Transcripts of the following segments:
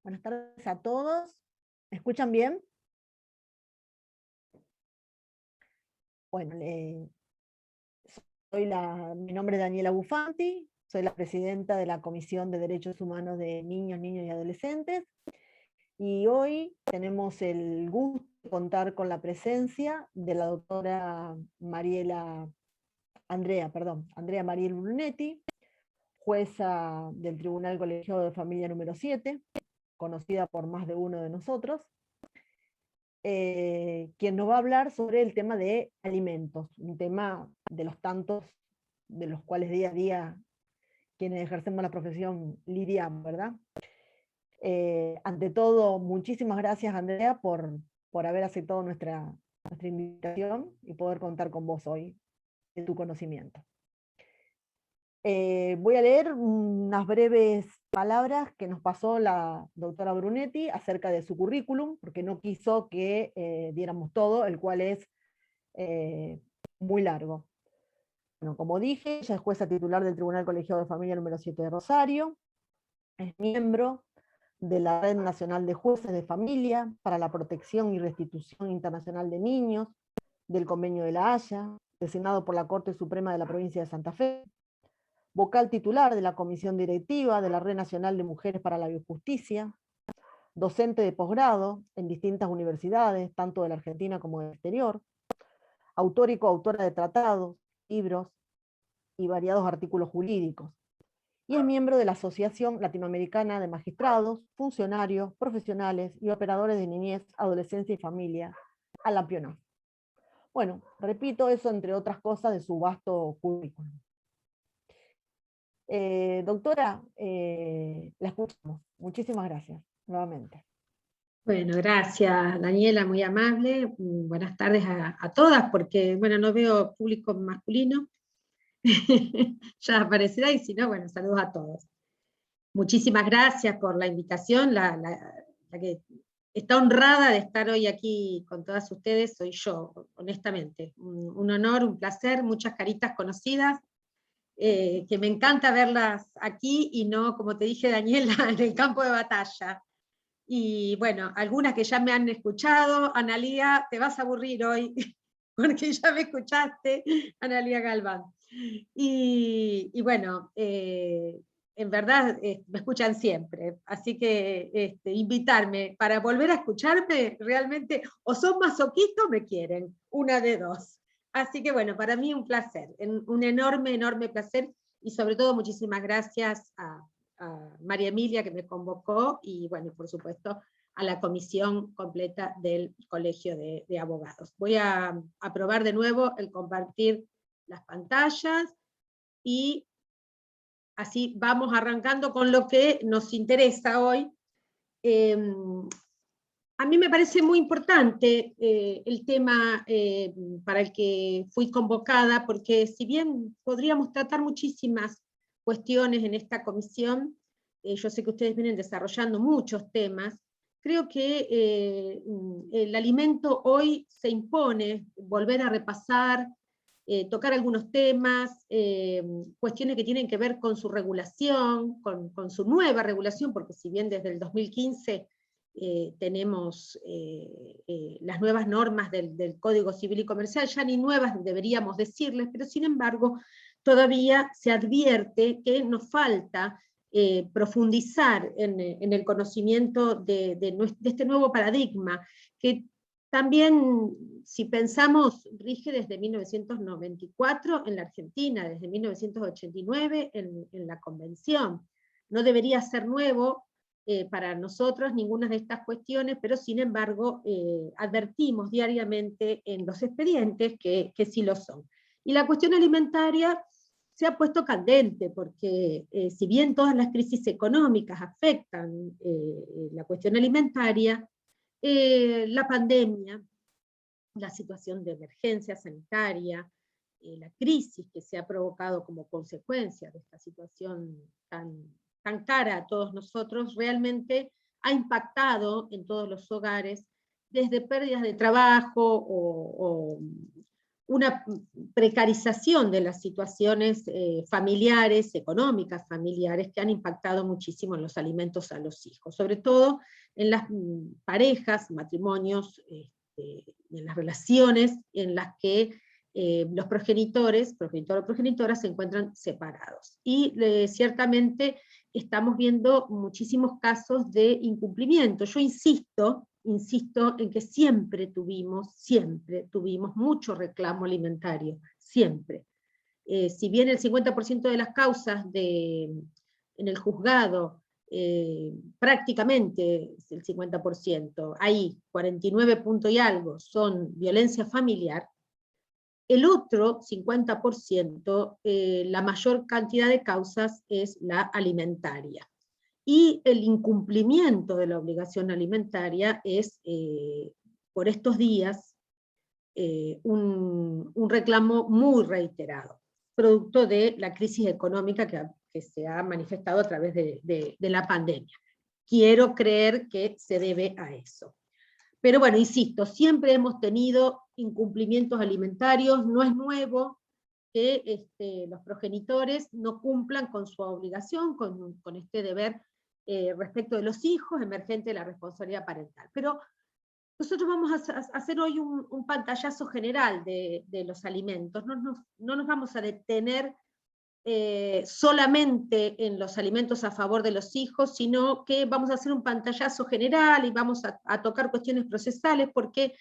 Buenas tardes a todos. ¿Me escuchan bien? Bueno, mi nombre es Daniela Bufanti, soy la presidenta de la Comisión de Derechos Humanos de Niños, Niñas y Adolescentes, y hoy tenemos el gusto de contar con la presencia de la doctora Andrea Mariel Brunetti, jueza del Tribunal Colegiado de Familia número 7, conocida por más de uno de nosotros, quien nos va a hablar sobre el tema de alimentos, un tema de los tantos de los cuales día a día quienes ejercemos la profesión lidiamos, ¿verdad? Ante todo, muchísimas gracias, Andrea, por haber aceptado nuestra invitación y poder contar con vos hoy de tu conocimiento. Voy a leer unas breves palabras que nos pasó la doctora Brunetti acerca de su currículum, porque no quiso que diéramos todo, el cual es muy largo. Bueno, como dije, ella es jueza titular del Tribunal Colegiado de Familia número 7 de Rosario, es miembro de la Red Nacional de Jueces de Familia para la Protección y Restitución Internacional de Niños, del Convenio de la Haya, designado por la Corte Suprema de la Provincia de Santa Fe, vocal titular de la Comisión Directiva de la Red Nacional de Mujeres para la Biojusticia, docente de posgrado en distintas universidades, tanto de la Argentina como del exterior, autor y coautora de tratados, libros y variados artículos jurídicos, y es miembro de la Asociación Latinoamericana de Magistrados, Funcionarios, Profesionales y Operadores de Niñez, Adolescencia y Familia, ALAPIONAF. Bueno, repito eso entre otras cosas de su vasto currículum. Doctora, la escuchamos. Muchísimas gracias, nuevamente. Bueno, gracias Daniela, muy amable. Buenas tardes a todas, porque bueno, no veo público masculino. Ya aparecerá, y si no, bueno, saludos a todos. Muchísimas gracias por la invitación, la que está honrada de estar hoy aquí con todas ustedes, soy yo, honestamente. Un honor, un placer, muchas caritas conocidas, que me encanta verlas aquí y no, como te dije Daniela, en el campo de batalla. Y bueno, algunas que ya me han escuchado, Analía, te vas a aburrir hoy, porque ya me escuchaste, Analía Galván. Y bueno, en verdad me escuchan siempre, así que invitarme para volver a escucharme, realmente, o son masoquistas o me quieren, una de dos. Así que bueno, para mí un placer, un enorme, enorme placer, y sobre todo muchísimas gracias a María Emilia que me convocó, y bueno, por supuesto a la comisión completa del Colegio de Abogados. Voy a probar de nuevo el compartir las pantallas, y así vamos arrancando con lo que nos interesa hoy. A mí me parece muy importante el tema para el que fui convocada, porque si bien podríamos tratar muchísimas cuestiones en esta comisión, yo sé que ustedes vienen desarrollando muchos temas, creo que el alimento hoy se impone volver a repasar, tocar algunos temas, cuestiones que tienen que ver con su regulación, con su nueva regulación, porque si bien desde el 2015 tenemos las nuevas normas del Código Civil y Comercial, ya ni nuevas deberíamos decirles, pero sin embargo todavía se advierte que nos falta profundizar en el conocimiento de este nuevo paradigma, que también, si pensamos, rige desde 1994 en la Argentina, desde 1989 en la Convención. No debería ser nuevo para nosotros ninguna de estas cuestiones, pero sin embargo advertimos diariamente en los expedientes que sí lo son. Y la cuestión alimentaria se ha puesto candente, porque si bien todas las crisis económicas afectan la cuestión alimentaria, la pandemia, la situación de emergencia sanitaria, la crisis que se ha provocado como consecuencia de esta situación tan cara a todos nosotros, realmente ha impactado en todos los hogares, desde pérdidas de trabajo una precarización de las situaciones familiares, económicas familiares, que han impactado muchísimo en los alimentos a los hijos, sobre todo en las parejas, matrimonios, en las relaciones en las que los progenitores, progenitor o progenitora, se encuentran separados. Y ciertamente estamos viendo muchísimos casos de incumplimiento. Yo insisto en que siempre tuvimos mucho reclamo alimentario, siempre. Si bien el 50% de las causas en el juzgado, prácticamente el 50%, ahí 49 puntos y algo son violencia familiar, el otro 50%, la mayor cantidad de causas es la alimentaria. Y el incumplimiento de la obligación alimentaria es, por estos días, un reclamo muy reiterado, producto de la crisis económica que se ha manifestado a través de la pandemia. Quiero creer que se debe a eso. Pero bueno, insisto, siempre hemos tenido incumplimientos alimentarios, no es nuevo que los progenitores no cumplan con su obligación, con este deber respecto de los hijos, emergente de la responsabilidad parental. Pero nosotros vamos a hacer hoy un pantallazo general de los alimentos, no nos vamos a detener solamente en los alimentos a favor de los hijos, sino que vamos a hacer un pantallazo general y vamos a tocar cuestiones procesales, porque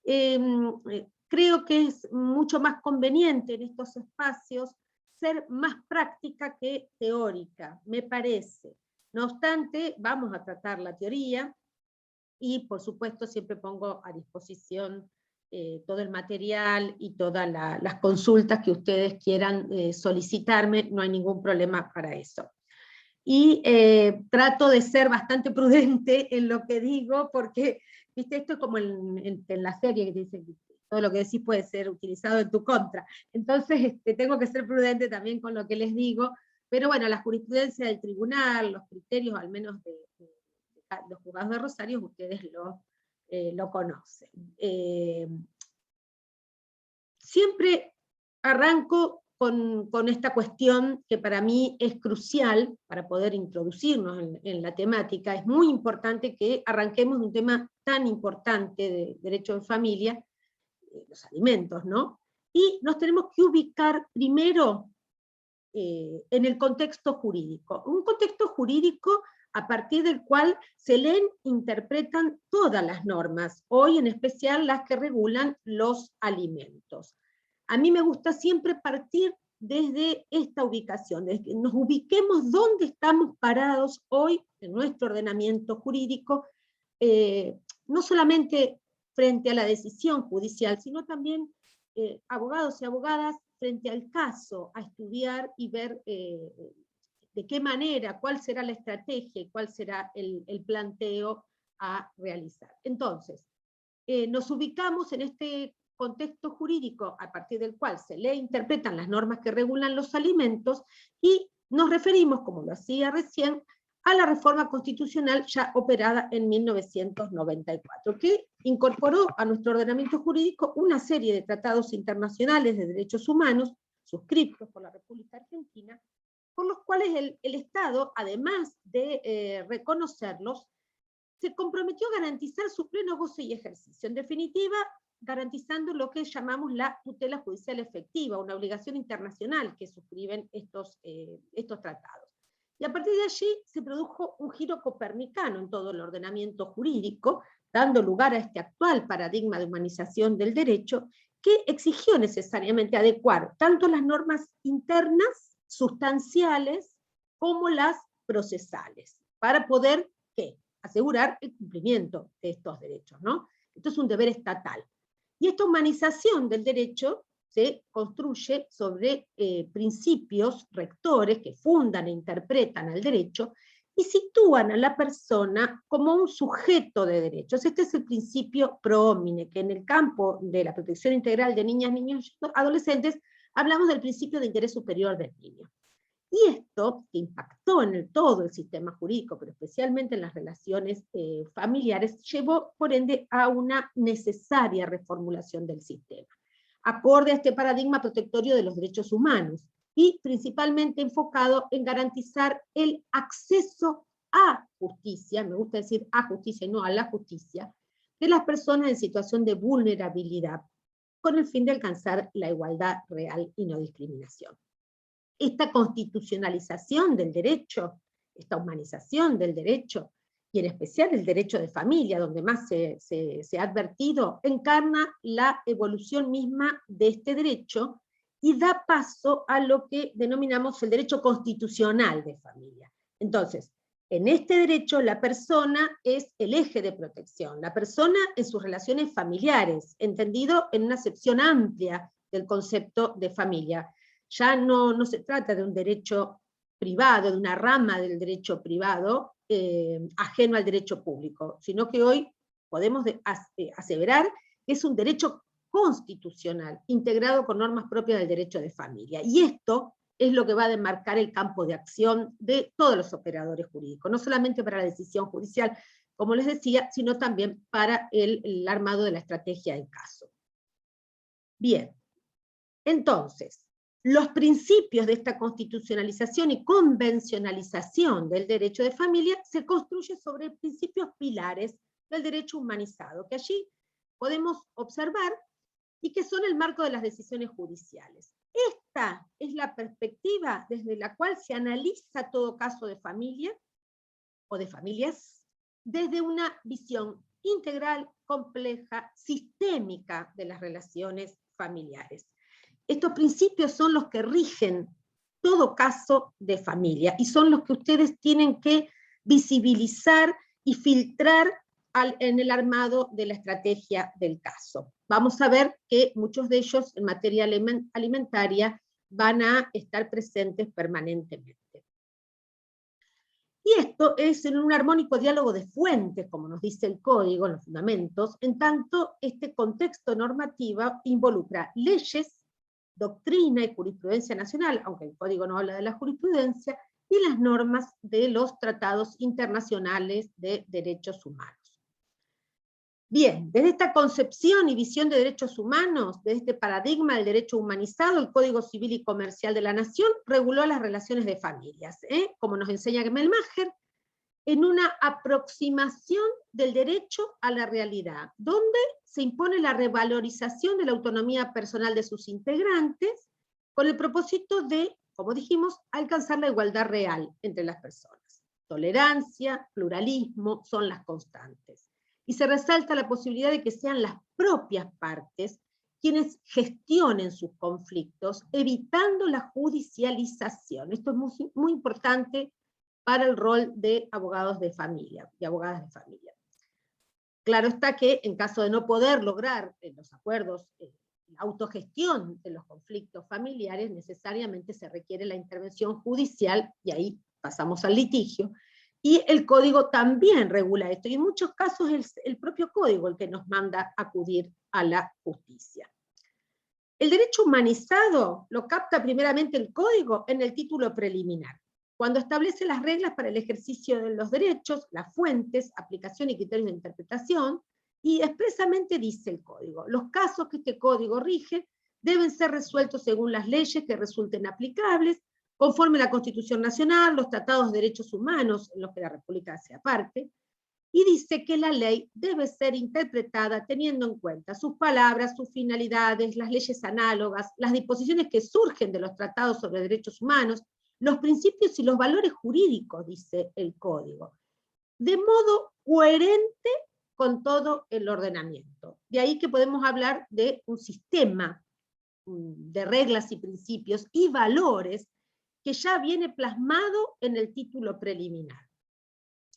creo que es mucho más conveniente en estos espacios ser más práctica que teórica, me parece. No obstante, vamos a tratar la teoría, y por supuesto siempre pongo a disposición todo el material y todas las consultas que ustedes quieran solicitarme, no hay ningún problema para eso. Y trato de ser bastante prudente en lo que digo, porque, viste, esto es como en la serie que dice que todo lo que decís puede ser utilizado en tu contra. Entonces tengo que ser prudente también con lo que les digo, pero bueno, la jurisprudencia del tribunal, los criterios al menos de los juzgados de Rosario, ustedes lo conocen. Siempre arranco con esta cuestión que para mí es crucial para poder introducirnos en la temática. Es muy importante que arranquemos de un tema tan importante de derecho en familia, los alimentos, ¿no? Y nos tenemos que ubicar primero en el contexto jurídico. Un contexto jurídico a partir del cual se leen, interpretan todas las normas, hoy en especial las que regulan los alimentos. A mí me gusta siempre partir desde esta ubicación, desde que nos ubiquemos dónde estamos parados hoy en nuestro ordenamiento jurídico, no solamente frente a la decisión judicial, sino también abogados y abogadas frente al caso, a estudiar y ver de qué manera, cuál será la estrategia y cuál será el planteo a realizar. Entonces, nos ubicamos en este contexto jurídico a partir del cual se le interpretan las normas que regulan los alimentos y nos referimos, como lo hacía recién, a la reforma constitucional ya operada en 1994, que incorporó a nuestro ordenamiento jurídico una serie de tratados internacionales de derechos humanos, suscritos por la República Argentina, por los cuales el Estado, además de reconocerlos, se comprometió a garantizar su pleno goce y ejercicio. En definitiva, garantizando lo que llamamos la tutela judicial efectiva, una obligación internacional que suscriben estos tratados. Y a partir de allí se produjo un giro copernicano en todo el ordenamiento jurídico, dando lugar a este actual paradigma de humanización del derecho, que exigió necesariamente adecuar tanto las normas internas, sustanciales, como las procesales, para poder, ¿qué?, asegurar el cumplimiento de estos derechos, ¿no? Esto es un deber estatal. Y esta humanización del derecho se construye sobre principios rectores que fundan e interpretan al derecho y sitúan a la persona como un sujeto de derechos. Este es el principio pro homine, que en el campo de la protección integral de niñas, niños y adolescentes hablamos del principio de interés superior del niño. Y esto, que impactó en todo el sistema jurídico, pero especialmente en las relaciones familiares, llevó, por ende, a una necesaria reformulación del sistema. acorde a este paradigma protectorio de los derechos humanos, y principalmente enfocado en garantizar el acceso a justicia, me gusta decir a justicia y no a la justicia, de las personas en situación de vulnerabilidad, con el fin de alcanzar la igualdad real y no discriminación. Esta constitucionalización del derecho, esta humanización del derecho, y en especial el derecho de familia, donde más se ha advertido, encarna la evolución misma de este derecho y da paso a lo que denominamos el derecho constitucional de familia. Entonces, en este derecho la persona es el eje de protección, la persona en sus relaciones familiares, entendido en una acepción amplia del concepto de familia. Ya no se trata de un derecho privado, de una rama del derecho privado, ajeno al derecho público, sino que hoy podemos aseverar que es un derecho constitucional, integrado con normas propias del derecho de familia. Y esto es lo que va a demarcar el campo de acción de todos los operadores jurídicos, no solamente para la decisión judicial, como les decía, sino también para el armado de la estrategia del caso. Bien, entonces, los principios de esta constitucionalización y convencionalización del derecho de familia se construyen sobre principios pilares del derecho humanizado, que allí podemos observar y que son el marco de las decisiones judiciales. Esta es la perspectiva desde la cual se analiza todo caso de familia o de familias desde una visión integral, compleja, sistémica de las relaciones familiares. Estos principios son los que rigen todo caso de familia y son los que ustedes tienen que visibilizar y filtrar en el armado de la estrategia del caso. Vamos a ver que muchos de ellos en materia alimentaria van a estar presentes permanentemente. Y esto es en un armónico diálogo de fuentes, como nos dice el código en los fundamentos, en tanto este contexto normativo involucra leyes, doctrina y jurisprudencia nacional, aunque el código no habla de la jurisprudencia, y las normas de los tratados internacionales de derechos humanos. Bien, desde esta concepción y visión de derechos humanos, desde este paradigma del derecho humanizado, el Código Civil y Comercial de la Nación reguló las relaciones de familias, como nos enseña Gemelmacher, en una aproximación del derecho a la realidad, donde se impone la revalorización de la autonomía personal de sus integrantes, con el propósito de, como dijimos, alcanzar la igualdad real entre las personas. Tolerancia, pluralismo son las constantes. Y se resalta la posibilidad de que sean las propias partes quienes gestionen sus conflictos, evitando la judicialización. Esto es muy, muy importante para el rol de abogados de familia y abogadas de familia. Claro está que en caso de no poder lograr los acuerdos, la autogestión de los conflictos familiares, necesariamente se requiere la intervención judicial, y ahí pasamos al litigio, y el código también regula esto, y en muchos casos es el propio código el que nos manda acudir a la justicia. El derecho humanizado lo capta primeramente el código en el título preliminar, cuando establece las reglas para el ejercicio de los derechos, las fuentes, aplicación y criterios de interpretación, y expresamente dice el código: los casos que este código rige deben ser resueltos según las leyes que resulten aplicables, conforme a la Constitución Nacional, los tratados de derechos humanos, en los que la República hace parte, y dice que la ley debe ser interpretada teniendo en cuenta sus palabras, sus finalidades, las leyes análogas, las disposiciones que surgen de los tratados sobre derechos humanos, los principios y los valores jurídicos, dice el código, de modo coherente con todo el ordenamiento. De ahí que podemos hablar de un sistema de reglas y principios y valores que ya viene plasmado en el título preliminar.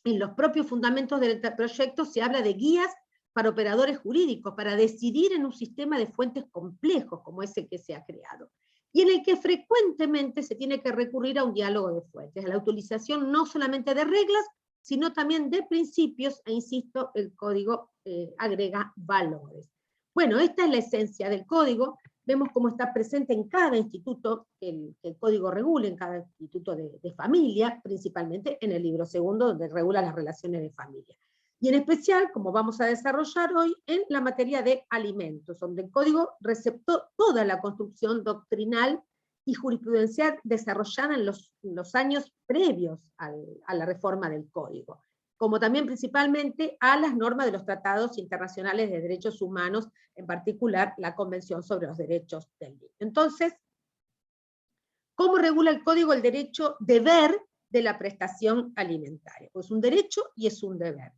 En los propios fundamentos del proyecto se habla de guías para operadores jurídicos, para decidir en un sistema de fuentes complejos como ese que se ha creado, y en el que frecuentemente se tiene que recurrir a un diálogo de fuentes, a la utilización no solamente de reglas, sino también de principios, e insisto, el código agrega valores. Bueno, esta es la esencia del código. Vemos cómo está presente en cada instituto, que el código regula, en cada instituto de familia, principalmente en el libro segundo, donde regula las relaciones de familia. y en especial, como vamos a desarrollar hoy, en la materia de alimentos, donde el Código receptó toda la construcción doctrinal y jurisprudencial desarrollada en los años previos a la reforma del Código, como también principalmente a las normas de los tratados internacionales de derechos humanos, en particular la Convención sobre los Derechos del Niño. Entonces, ¿cómo regula el Código el derecho deber de la prestación alimentaria? Pues es un derecho y es un deber.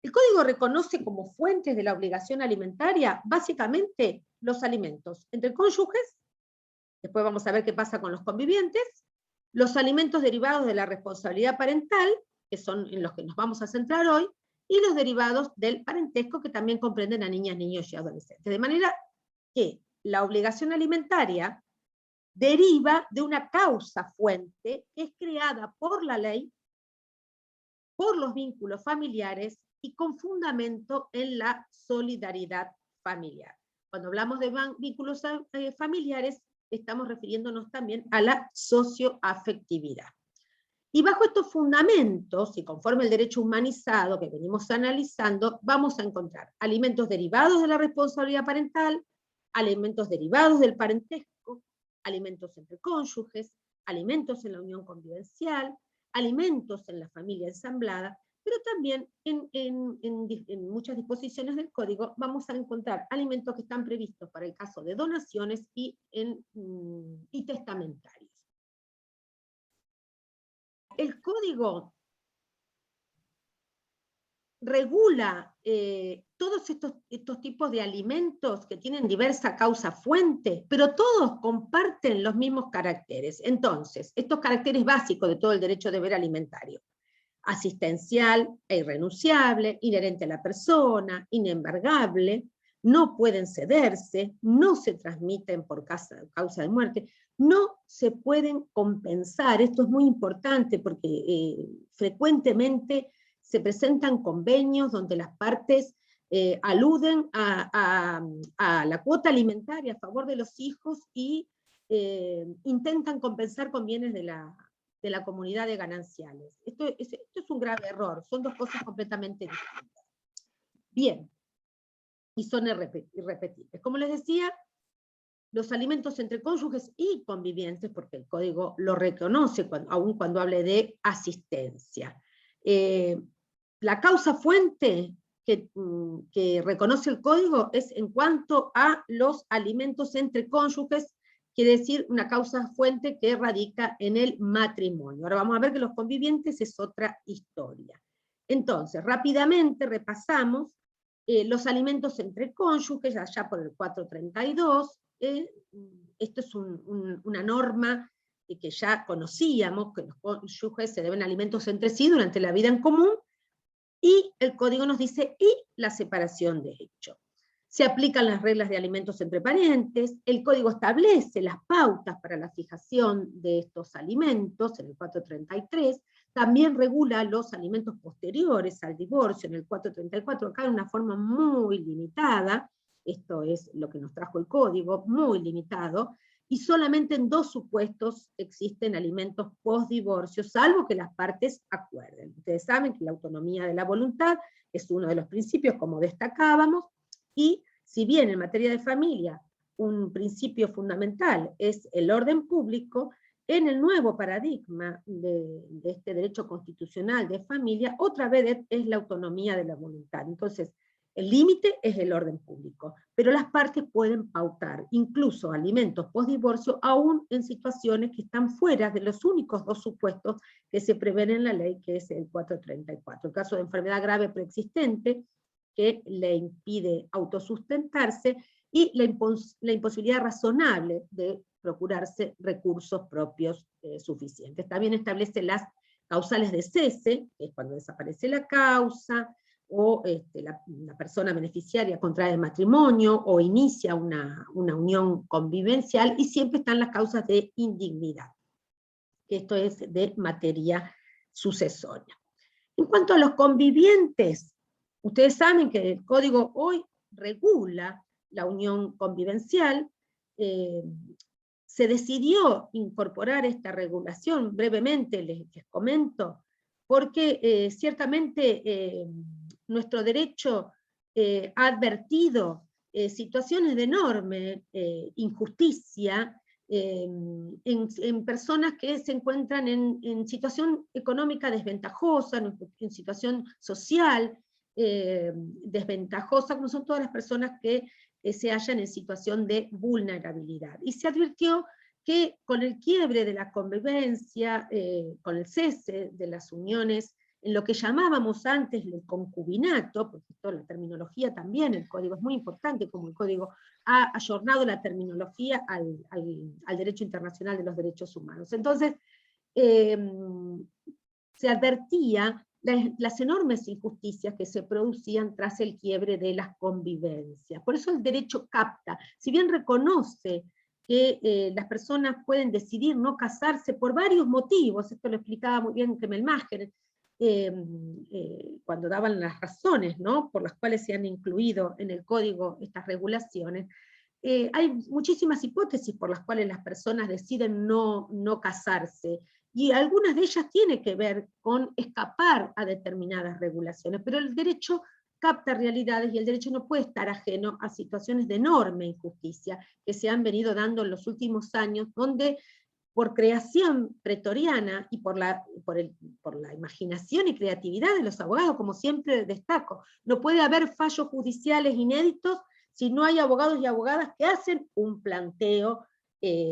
El Código reconoce como fuentes de la obligación alimentaria básicamente los alimentos entre cónyuges, después vamos a ver qué pasa con los convivientes, los alimentos derivados de la responsabilidad parental, que son en los que nos vamos a centrar hoy, y los derivados del parentesco, que también comprenden a niñas, niños y adolescentes. De manera que la obligación alimentaria deriva de una causa fuente que es creada por la ley, por los vínculos familiares y con fundamento en la solidaridad familiar. Cuando hablamos de vínculos familiares, estamos refiriéndonos también a la socioafectividad. Y bajo estos fundamentos, y conforme el derecho humanizado que venimos analizando, vamos a encontrar alimentos derivados de la responsabilidad parental, alimentos derivados del parentesco, alimentos entre cónyuges, alimentos en la unión convivencial, alimentos en la familia ensamblada, pero también en muchas disposiciones del Código vamos a encontrar alimentos que están previstos para el caso de donaciones y testamentarios. El Código regula todos estos tipos de alimentos que tienen diversa causa fuente, pero todos comparten los mismos caracteres. Entonces, estos caracteres básicos de todo el derecho de deber alimentario: asistencial e irrenunciable, inherente a la persona, inembargable, no pueden cederse, no se transmiten por causa de muerte, no se pueden compensar. Esto es muy importante porque frecuentemente se presentan convenios donde las partes aluden a la cuota alimentaria a favor de los hijos y intentan compensar con bienes de la comunidad de gananciales. Esto es un grave error, son dos cosas completamente distintas. Bien, y son irrepetibles. Como les decía, los alimentos entre cónyuges y convivientes, porque el Código lo reconoce, aun cuando hable de asistencia. La causa fuente que reconoce el Código es en cuanto a los alimentos entre cónyuges, quiere decir una causa fuente que radica en el matrimonio. Ahora vamos a ver que los convivientes es otra historia. Entonces, rápidamente repasamos los alimentos entre cónyuges, allá por el 432, esto es una norma que ya conocíamos, que los cónyuges se deben alimentos entre sí durante la vida en común, y el Código nos dice, y la separación de hecho. Se aplican las reglas de alimentos entre parientes, el Código establece las pautas para la fijación de estos alimentos, en el 433, también regula los alimentos posteriores al divorcio, en el 434, acá de una forma muy limitada, esto es lo que nos trajo el Código, muy limitado, y solamente en 2 supuestos existen alimentos post-divorcio, salvo que las partes acuerden. Ustedes saben que la autonomía de la voluntad es uno de los principios, como destacábamos, y si bien en materia de familia un principio fundamental es el orden público, en el nuevo paradigma de este derecho constitucional de familia, otra vez es la autonomía de la voluntad. Entonces, el límite es el orden público, pero las partes pueden pautar, incluso alimentos postdivorcio, aún en situaciones que están fuera de los únicos 2 supuestos que se prevén en la ley, que es el 434. El caso de enfermedad grave preexistente, que le impide autosustentarse, y la imposibilidad razonable de procurarse recursos propios suficientes. También establece las causales de cese, que es cuando desaparece la causa, o la persona beneficiaria contrae matrimonio, o inicia una unión convivencial, y siempre están las causas de indignidad. Esto es de materia sucesoria. En cuanto a los convivientes, ustedes saben que el Código hoy regula la unión convivencial. Se decidió incorporar esta regulación, brevemente les comento, porque ciertamente nuestro derecho ha advertido situaciones de enorme injusticia en personas que se encuentran en situación económica desventajosa, en situación social desventajosa, como son todas las personas que se hallan en situación de vulnerabilidad. Y se advirtió que con el quiebre de la convivencia, con el cese de las uniones, en lo que llamábamos antes el concubinato, porque toda la terminología también, el código es muy importante, como el código ha ayornado la terminología al derecho internacional de los derechos humanos. Entonces, se advertía las enormes injusticias que se producían tras el quiebre de las convivencias. Por eso el derecho capta, si bien reconoce que las personas pueden decidir no casarse por varios motivos, esto lo explicaba muy bien Kemelmacher, cuando daban las razones, ¿no?, por las cuales se han incluido en el código estas regulaciones, hay muchísimas hipótesis por las cuales las personas deciden no casarse, y algunas de ellas tienen que ver con escapar a determinadas regulaciones, pero el derecho capta realidades y el derecho no puede estar ajeno a situaciones de enorme injusticia que se han venido dando en los últimos años, donde por creación pretoriana y por la imaginación y creatividad de los abogados, como siempre destaco, no puede haber fallos judiciales inéditos si no hay abogados y abogadas que hacen un planteo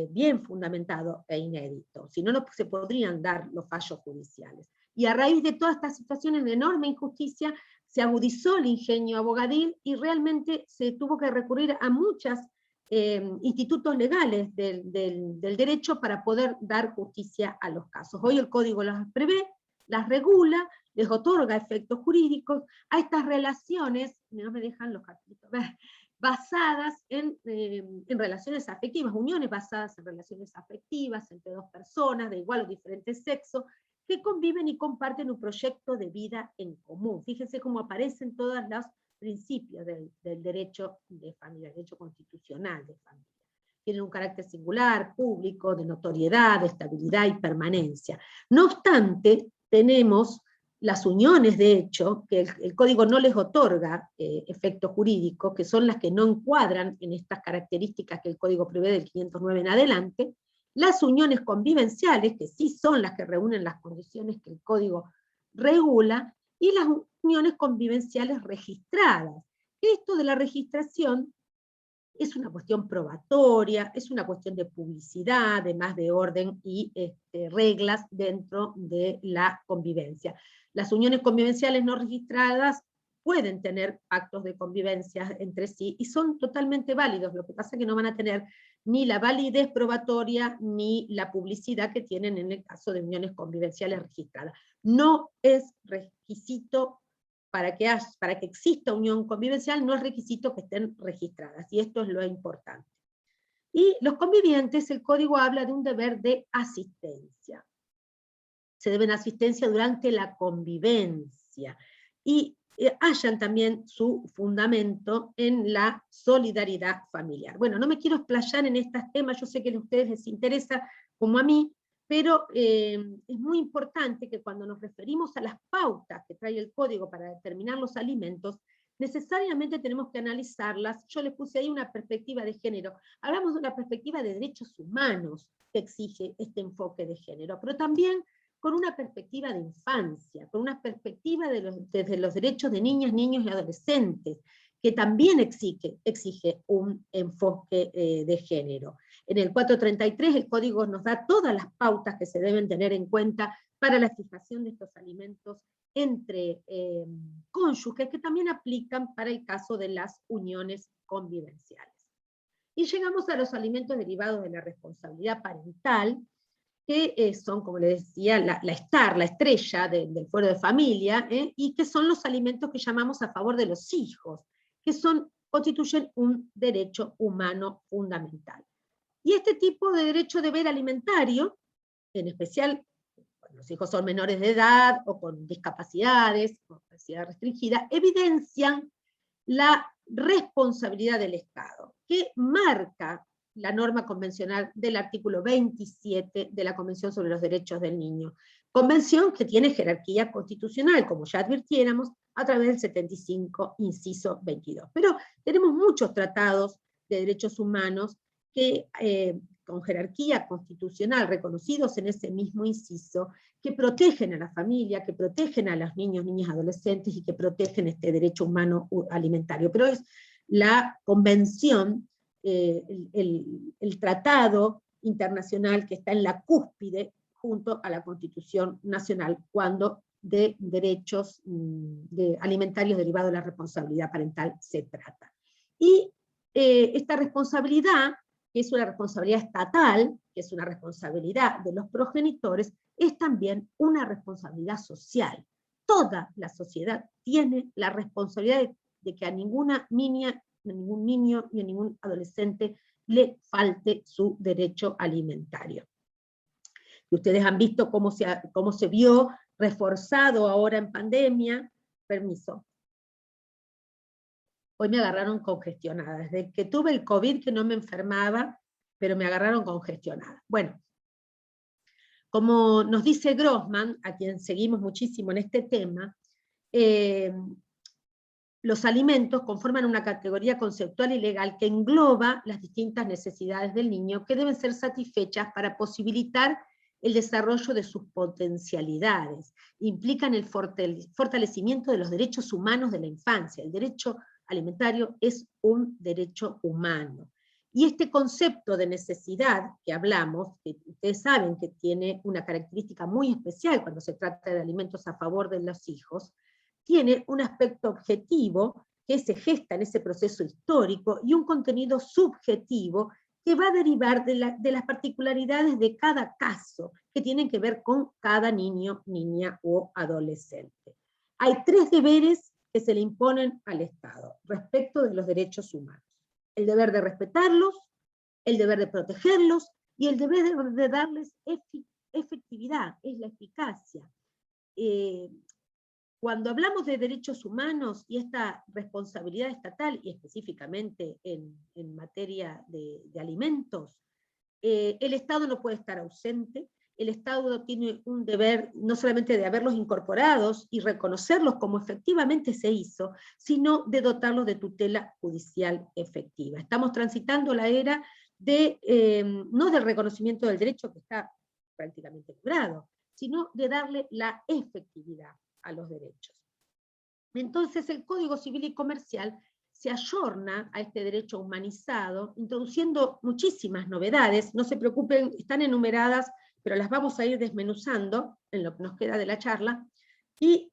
bien fundamentado e inédito, si no, no se podrían dar los fallos judiciales. Y a raíz de todas estas situaciones de enorme injusticia, se agudizó el ingenio abogadil y realmente se tuvo que recurrir a muchos institutos legales del derecho para poder dar justicia a los casos. Hoy el código las prevé, las regula, les otorga efectos jurídicos a estas relaciones, no me dejan los capítulos, basadas en relaciones afectivas, uniones basadas en relaciones afectivas entre dos personas de igual o diferente sexo, que conviven y comparten un proyecto de vida en común. Fíjense cómo aparecen todos los principios del derecho de familia, el derecho constitucional de familia. Tienen un carácter singular, público, de notoriedad, de estabilidad y permanencia. No obstante, tenemos las uniones, de hecho, que el código no les otorga efectos jurídicos, que son las que no encuadran en estas características que el código prevé del 509 en adelante, las uniones convivenciales, que sí son las que reúnen las condiciones que el código regula, y las uniones convivenciales registradas. Esto de la registración es una cuestión probatoria, es una cuestión de publicidad, además de orden y reglas dentro de la convivencia. Las uniones convivenciales no registradas pueden tener actos de convivencia entre sí y son totalmente válidos, lo que pasa es que no van a tener ni la validez probatoria ni la publicidad que tienen en el caso de uniones convivenciales registradas. No es requisito para que exista unión convivencial, no es requisito que estén registradas, y esto es lo importante. Y los convivientes, el código habla de un deber de asistencia. Se deben asistencia durante la convivencia, y hallan también su fundamento en la solidaridad familiar. Bueno, no me quiero explayar en estos temas, yo sé que a ustedes les interesa como a mí, pero es muy importante que cuando nos referimos a las pautas que trae el código para determinar los alimentos, necesariamente tenemos que analizarlas. Yo les puse ahí una perspectiva de género. Hablamos de una perspectiva de derechos humanos que exige este enfoque de género, pero también con una perspectiva de infancia, con una perspectiva desde los derechos de niñas, niños y adolescentes, que también exige un enfoque de género. En el 433 el código nos da todas las pautas que se deben tener en cuenta para la fijación de estos alimentos entre cónyuges, que también aplican para el caso de las uniones convivenciales. Y llegamos a los alimentos derivados de la responsabilidad parental, que son, como les decía, la estrella del fuero de familia, y que son los alimentos que llamamos a favor de los hijos, que constituyen un derecho humano fundamental. Y este tipo de derecho de deber alimentario, en especial cuando los hijos son menores de edad o con discapacidades, con capacidad restringida, evidencian la responsabilidad del Estado, que marca la norma convencional del artículo 27 de la Convención sobre los Derechos del Niño. Convención que tiene jerarquía constitucional, como ya advirtiéramos, a través del 75, inciso 22. Pero tenemos muchos tratados de derechos humanos que, con jerarquía constitucional reconocidos en ese mismo inciso, que protegen a la familia, que protegen a los niños, niñas, adolescentes, y que protegen este derecho humano alimentario. Pero es la convención, el tratado internacional que está en la cúspide junto a la Constitución Nacional cuando de derechos alimentarios derivados de la responsabilidad parental se trata. Y esta responsabilidad, que es una responsabilidad estatal, que es una responsabilidad de los progenitores, es también una responsabilidad social. Toda la sociedad tiene la responsabilidad de que a ninguna niña, a ningún niño ni a ningún adolescente le falte su derecho alimentario. Y ustedes han visto cómo se vio reforzado ahora en pandemia. Permiso. Hoy me agarraron congestionada. Desde que tuve el COVID que no me enfermaba, pero me agarraron congestionada. Bueno, como nos dice Grossman, a quien seguimos muchísimo en este tema, los alimentos conforman una categoría conceptual y legal que engloba las distintas necesidades del niño que deben ser satisfechas para posibilitar el desarrollo de sus potencialidades. Implican el fortalecimiento de los derechos humanos de la infancia. El derecho alimentario es un derecho humano. Y este concepto de necesidad que hablamos, que ustedes saben que tiene una característica muy especial cuando se trata de alimentos a favor de los hijos, tiene un aspecto objetivo que se gesta en ese proceso histórico y un contenido subjetivo que va a derivar de las particularidades de cada caso, que tienen que ver con cada niño, niña o adolescente. Hay 3 deberes que se le imponen al Estado respecto de los derechos humanos. El deber de respetarlos, el deber de protegerlos y el deber de darles efectividad, es la eficacia. Cuando hablamos de derechos humanos y esta responsabilidad estatal, y específicamente en materia de alimentos, el Estado no puede estar ausente. El Estado tiene un deber no solamente de haberlos incorporados y reconocerlos como efectivamente se hizo, sino de dotarlos de tutela judicial efectiva. Estamos transitando la era no del reconocimiento del derecho, que está prácticamente logrado, sino de darle la efectividad a los derechos. Entonces el Código Civil y Comercial se ayorna a este derecho humanizado, introduciendo muchísimas novedades. No se preocupen, están enumeradas, pero las vamos a ir desmenuzando en lo que nos queda de la charla, y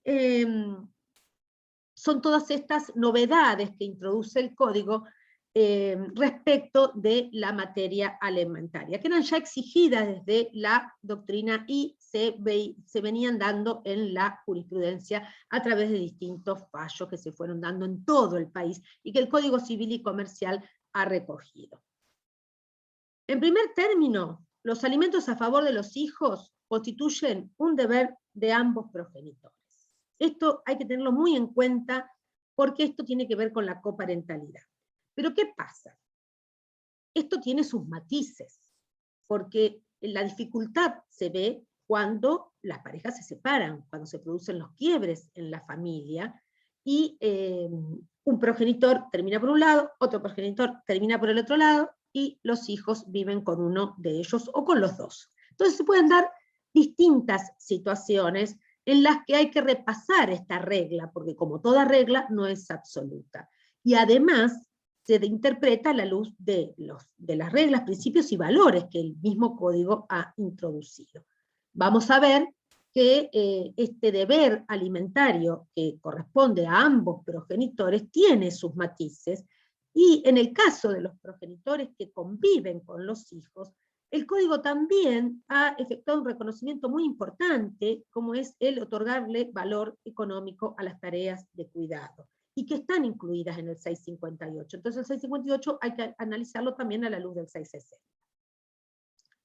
son todas estas novedades que introduce el Código respecto de la materia alimentaria, que eran ya exigidas desde la doctrina y se venían dando en la jurisprudencia a través de distintos fallos que se fueron dando en todo el país y que el Código Civil y Comercial ha recogido. En primer término, los alimentos a favor de los hijos constituyen un deber de ambos progenitores. Esto hay que tenerlo muy en cuenta porque esto tiene que ver con la coparentalidad. Pero ¿qué pasa? Esto tiene sus matices, porque la dificultad se ve cuando las parejas se separan, cuando se producen los quiebres en la familia, y un progenitor termina por un lado, otro progenitor termina por el otro lado, y los hijos viven con uno de ellos o con los dos. Entonces se pueden dar distintas situaciones en las que hay que repasar esta regla, porque como toda regla no es absoluta. Y además se interpreta a la luz de las reglas, principios y valores que el mismo código ha introducido. Vamos a ver que este deber alimentario que corresponde a ambos progenitores tiene sus matices, y en el caso de los progenitores que conviven con los hijos, el código también ha efectuado un reconocimiento muy importante, como es el otorgarle valor económico a las tareas de cuidado, y que están incluidas en el 658. Entonces el 658 hay que analizarlo también a la luz del 660.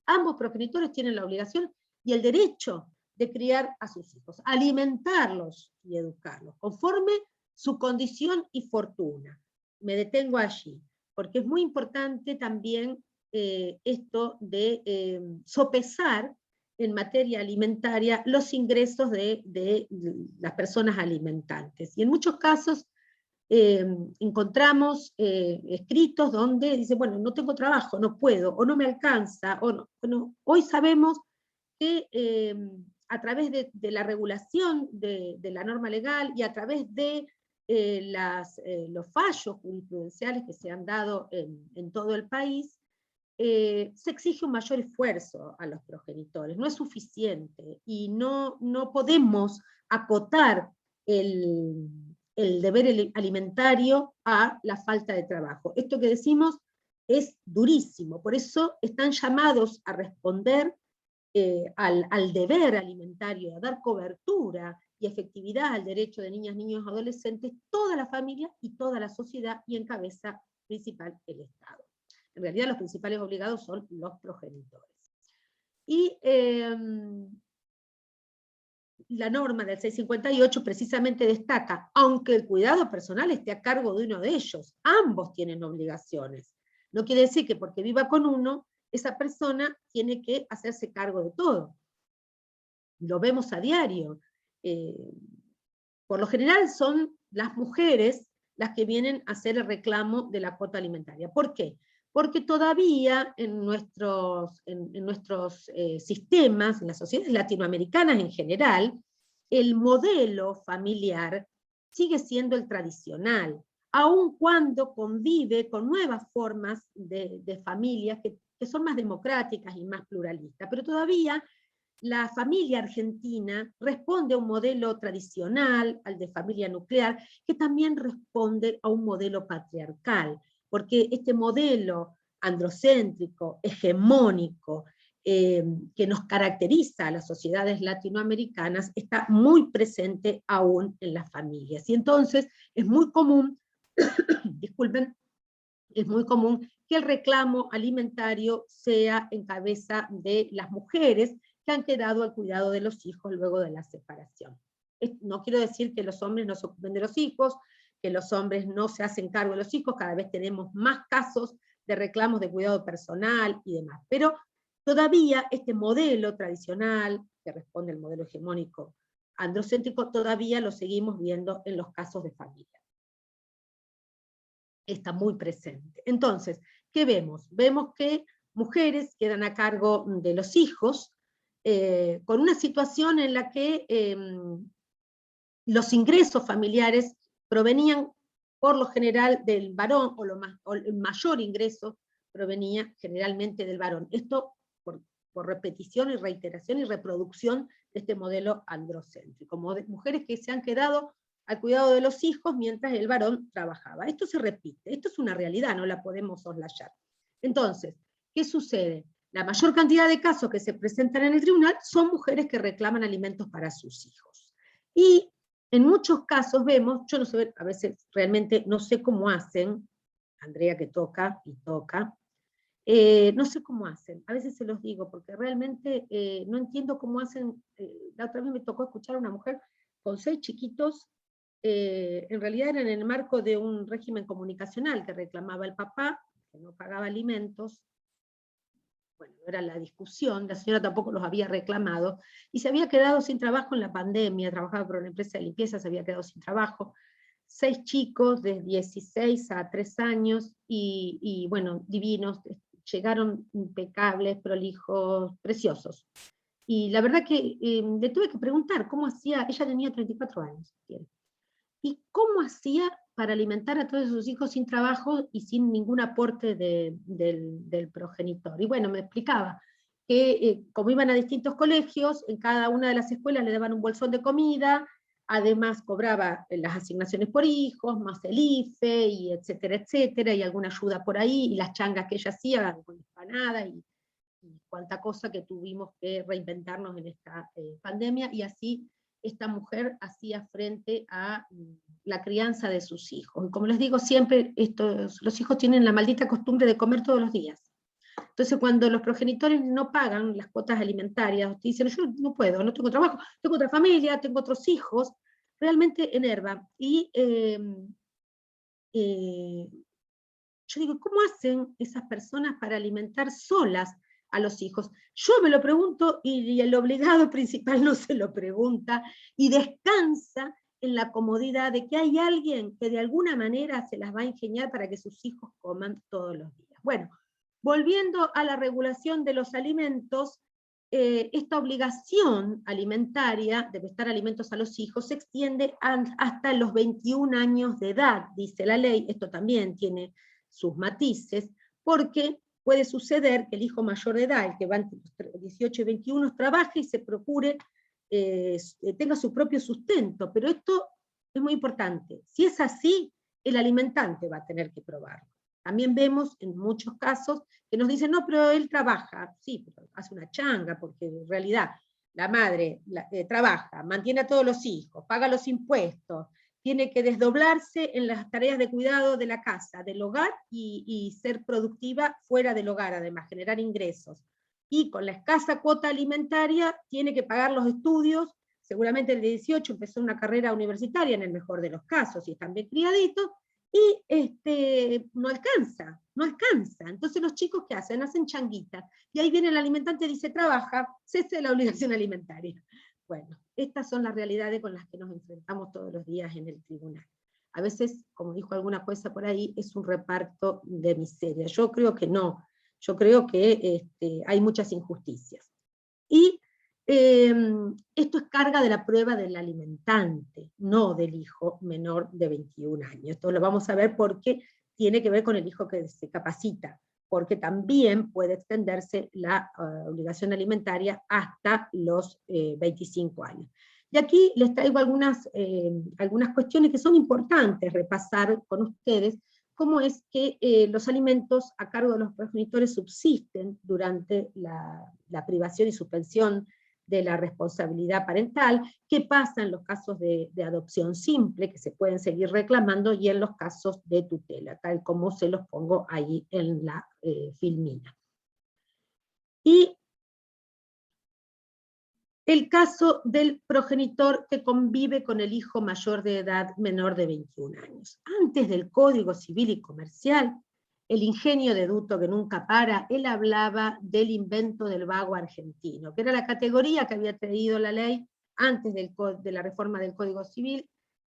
Ambos progenitores tienen la obligación y el derecho de criar a sus hijos, alimentarlos y educarlos, conforme su condición y fortuna. Me detengo allí, porque es muy importante también esto de sopesar en materia alimentaria los ingresos de las personas alimentantes. Y en muchos casos encontramos escritos donde dice, bueno, no tengo trabajo, no puedo, o no me alcanza, o no. Bueno, hoy sabemos que a través de la regulación de la norma legal y a través de los fallos jurisprudenciales que se han dado en todo el país, se exige un mayor esfuerzo a los progenitores, no es suficiente, y no podemos acotar el deber alimentario a la falta de trabajo. Esto que decimos es durísimo, por eso están llamados a responder al deber alimentario, a dar cobertura y efectividad al derecho de niñas, niños, adolescentes, toda la familia y toda la sociedad, y en cabeza principal el Estado. En realidad los principales obligados son los progenitores. Y la norma del 658 precisamente destaca, aunque el cuidado personal esté a cargo de uno de ellos, ambos tienen obligaciones. No quiere decir que porque viva con uno, esa persona tiene que hacerse cargo de todo. Lo vemos a diario. Por lo general son las mujeres las que vienen a hacer el reclamo de la cuota alimentaria. ¿Por qué? Porque todavía en nuestros sistemas, en las sociedades latinoamericanas en general, el modelo familiar sigue siendo el tradicional, aun cuando convive con nuevas formas de familias que son más democráticas y más pluralistas, pero todavía la familia argentina responde a un modelo tradicional, al de familia nuclear, que también responde a un modelo patriarcal, porque este modelo androcéntrico, hegemónico, que nos caracteriza a las sociedades latinoamericanas, está muy presente aún en las familias. Y entonces es muy común, disculpen, es muy común que el reclamo alimentario sea en cabeza de las mujeres que han quedado al cuidado de los hijos luego de la separación. No quiero decir que los hombres no se ocupen de los hijos, que los hombres no se hacen cargo de los hijos, cada vez tenemos más casos de reclamos de cuidado personal y demás, pero todavía este modelo tradicional, que responde al modelo hegemónico androcéntrico, todavía lo seguimos viendo en los casos de familia. Está muy presente. Entonces, ¿qué vemos? Vemos que mujeres quedan a cargo de los hijos, con una situación en la que los ingresos familiares provenían por lo general del varón, o el mayor ingreso provenía generalmente del varón. Esto por repetición y reiteración y reproducción de este modelo androcéntrico, mujeres que se han quedado al cuidado de los hijos mientras el varón trabajaba. Esto se repite, esto es una realidad, no la podemos soslayar. Entonces, ¿qué sucede? La mayor cantidad de casos que se presentan en el tribunal son mujeres que reclaman alimentos para sus hijos. Y en muchos casos vemos, yo no sé, a veces realmente no sé cómo hacen, Andrea que toca y toca, no sé cómo hacen, a veces se los digo, porque realmente no entiendo cómo hacen. La otra vez me tocó escuchar a una mujer con 6 chiquitos, en realidad era en el marco de un régimen comunicacional que reclamaba el papá, que no pagaba alimentos. Bueno, era la discusión, la señora tampoco los había reclamado, y se había quedado sin trabajo en la pandemia, trabajaba por una empresa de limpieza, se había quedado sin trabajo, 6 chicos de 16 a 3 años, y bueno, divinos, llegaron impecables, prolijos, preciosos. Y la verdad que le tuve que preguntar cómo hacía, ella tenía 34 años, y cómo hacía para alimentar a todos sus hijos sin trabajo y sin ningún aporte del progenitor. Y bueno, me explicaba que como iban a distintos colegios, en cada una de las escuelas le daban un bolsón de comida, además cobraba las asignaciones por hijos, más el IFE, y etcétera, y alguna ayuda por ahí, y las changas que ella hacía, con empanada, y cuánta cosa que tuvimos que reinventarnos en esta pandemia, y así esta mujer hacía frente a la crianza de sus hijos. Y como les digo siempre, los hijos tienen la maldita costumbre de comer todos los días. Entonces cuando los progenitores no pagan las cuotas alimentarias, dicen, yo no puedo, no tengo trabajo, tengo otra familia, tengo otros hijos, realmente enerva. Y yo digo, ¿cómo hacen esas personas para alimentar solas a los hijos. Yo me lo pregunto y el obligado principal no se lo pregunta y descansa en la comodidad de que hay alguien que de alguna manera se las va a ingeniar para que sus hijos coman todos los días. Bueno, volviendo a la regulación de los alimentos, esta obligación alimentaria de prestar alimentos a los hijos se extiende hasta los 21 años de edad, dice la ley. Esto también tiene sus matices, porque puede suceder que el hijo mayor de edad, el que va entre los 18 y 21, trabaje y se procure, tenga su propio sustento, pero esto es muy importante. Si es así, el alimentante va a tener que probarlo. También vemos en muchos casos que nos dicen, no, pero él trabaja. Sí, pero hace una changa, porque en realidad la madre trabaja, mantiene a todos los hijos, paga los impuestos, tiene que desdoblarse en las tareas de cuidado de la casa, del hogar, y ser productiva fuera del hogar, además, generar ingresos. Y con la escasa cuota alimentaria tiene que pagar los estudios, seguramente el de 18 empezó una carrera universitaria en el mejor de los casos, y están bien criaditos, y no alcanza. Entonces los chicos, ¿qué hacen? Hacen changuitas, y ahí viene el alimentante y dice, trabaja, cese de la obligación alimentaria. Bueno, estas son las realidades con las que nos enfrentamos todos los días en el tribunal. A veces, como dijo alguna jueza por ahí, es un reparto de miseria. Yo creo que no, yo creo que hay muchas injusticias. Y esto es carga de la prueba del alimentante, no del hijo menor de 21 años. Esto lo vamos a ver porque tiene que ver con el hijo que se capacita, porque también puede extenderse la obligación alimentaria hasta los 25 años. Y aquí les traigo algunas cuestiones que son importantes repasar con ustedes, cómo es que los alimentos a cargo de los progenitores subsisten durante la privación y suspensión de la responsabilidad parental, qué pasa en los casos de adopción simple, que se pueden seguir reclamando, y en los casos de tutela, tal como se los pongo ahí en la filmina. Y el caso del progenitor que convive con el hijo mayor de edad menor de 21 años. Antes del Código Civil y Comercial, el ingenio de Duto que nunca para, él hablaba del invento del vago argentino, que era la categoría que había traído la ley antes de la reforma del Código Civil,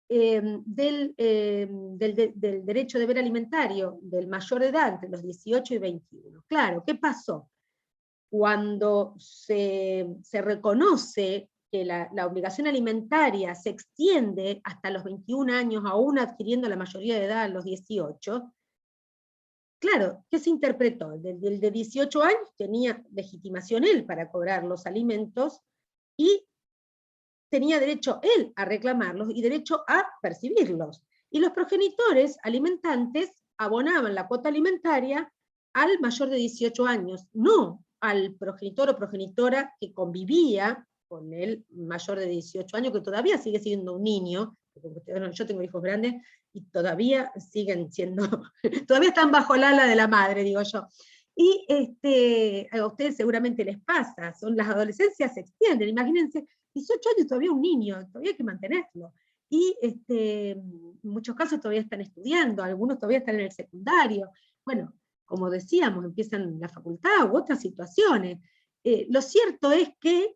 del derecho de deber alimentario del mayor de edad, entre los 18 y 21. Claro, ¿qué pasó? Cuando se reconoce que la obligación alimentaria se extiende hasta los 21 años, aún adquiriendo la mayoría de edad a los 18, claro, ¿qué se interpretó? El de 18 años tenía legitimación él para cobrar los alimentos, y tenía derecho él a reclamarlos y derecho a percibirlos. Y los progenitores alimentantes abonaban la cuota alimentaria al mayor de 18 años, no al progenitor o progenitora que convivía con el mayor de 18 años, que todavía sigue siendo un niño. Yo tengo hijos grandes y todavía siguen siendo, todavía están bajo el ala de la madre, digo yo. Y a ustedes seguramente les pasa, las adolescencias se extienden, imagínense, 18 años todavía un niño, todavía hay que mantenerlo. Y en muchos casos todavía están estudiando, algunos todavía están en el secundario. Bueno, como decíamos, empiezan la facultad u otras situaciones. Lo cierto es que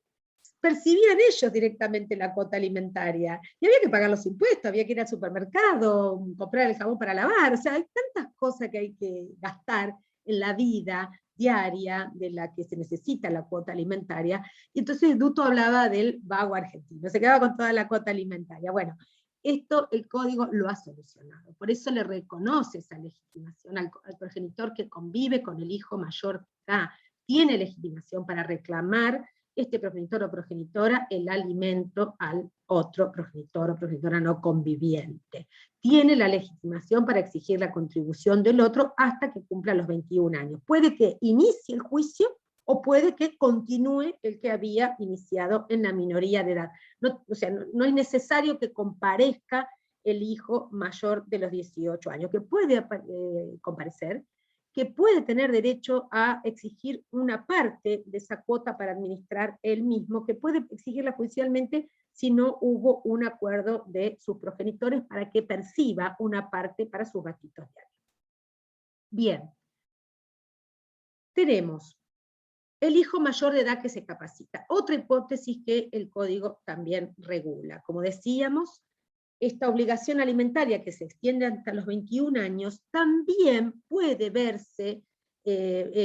percibían ellos directamente la cuota alimentaria, y había que pagar los impuestos, había que ir al supermercado, comprar el jabón para lavar, o sea, hay tantas cosas que hay que gastar en la vida diaria de la que se necesita la cuota alimentaria, y entonces Duto hablaba del vago argentino, se quedaba con toda la cuota alimentaria. Bueno, esto el Código lo ha solucionado, por eso le reconoce esa legitimación al progenitor que convive con el hijo mayor de edad, tiene legitimación para reclamar este progenitor o progenitora el alimento al otro progenitor o progenitora no conviviente. Tiene la legitimación para exigir la contribución del otro hasta que cumpla los 21 años. Puede que inicie el juicio o puede que continúe el que había iniciado en la minoría de edad. No, o sea, no es necesario que comparezca el hijo mayor de los 18 años, que puede comparecer, que puede tener derecho a exigir una parte de esa cuota para administrar él mismo, que puede exigirla judicialmente si no hubo un acuerdo de sus progenitores para que perciba una parte para sus gastitos diarios. Bien. Tenemos el hijo mayor de edad que se capacita. Otra hipótesis que el código también regula. Como decíamos, esta obligación alimentaria que se extiende hasta los 21 años también puede verse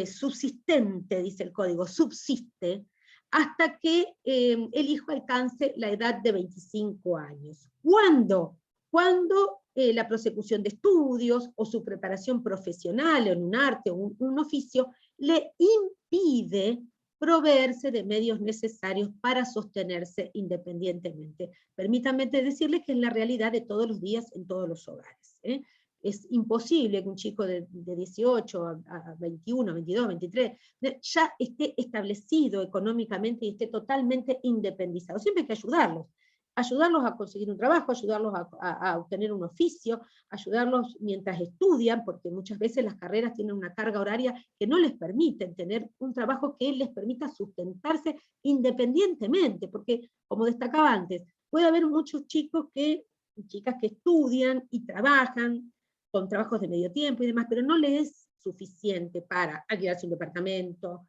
subsistente, dice el código, subsiste, hasta que el hijo alcance la edad de 25 años. ¿Cuándo? Cuando la prosecución de estudios o su preparación profesional en un arte o un oficio le impide proveerse de medios necesarios para sostenerse independientemente. Permítanme decirles que es la realidad de todos los días en todos los hogares. Es imposible que un chico de 18 a 21, 22, 23, ya esté establecido económicamente y esté totalmente independizado. Siempre hay que ayudarlos a conseguir un trabajo, ayudarlos a obtener un oficio, ayudarlos mientras estudian, porque muchas veces las carreras tienen una carga horaria que no les permiten tener un trabajo que les permita sustentarse independientemente, porque, como destacaba antes, puede haber muchos chicas que estudian y trabajan con trabajos de medio tiempo y demás, pero no les es suficiente para alquilarse un departamento,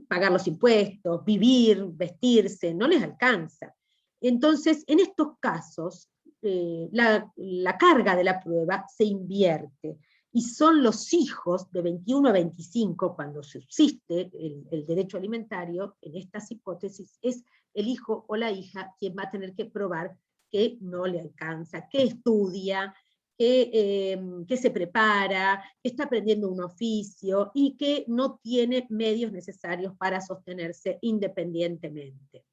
pagar los impuestos, vivir, vestirse, no les alcanza. Entonces, en estos casos, la carga de la prueba se invierte, y son los hijos de 21 a 25, cuando subsiste el derecho alimentario, en estas hipótesis, es el hijo o la hija quien va a tener que probar que no le alcanza, que estudia, que se prepara, que está aprendiendo un oficio, y que no tiene medios necesarios para sostenerse independientemente.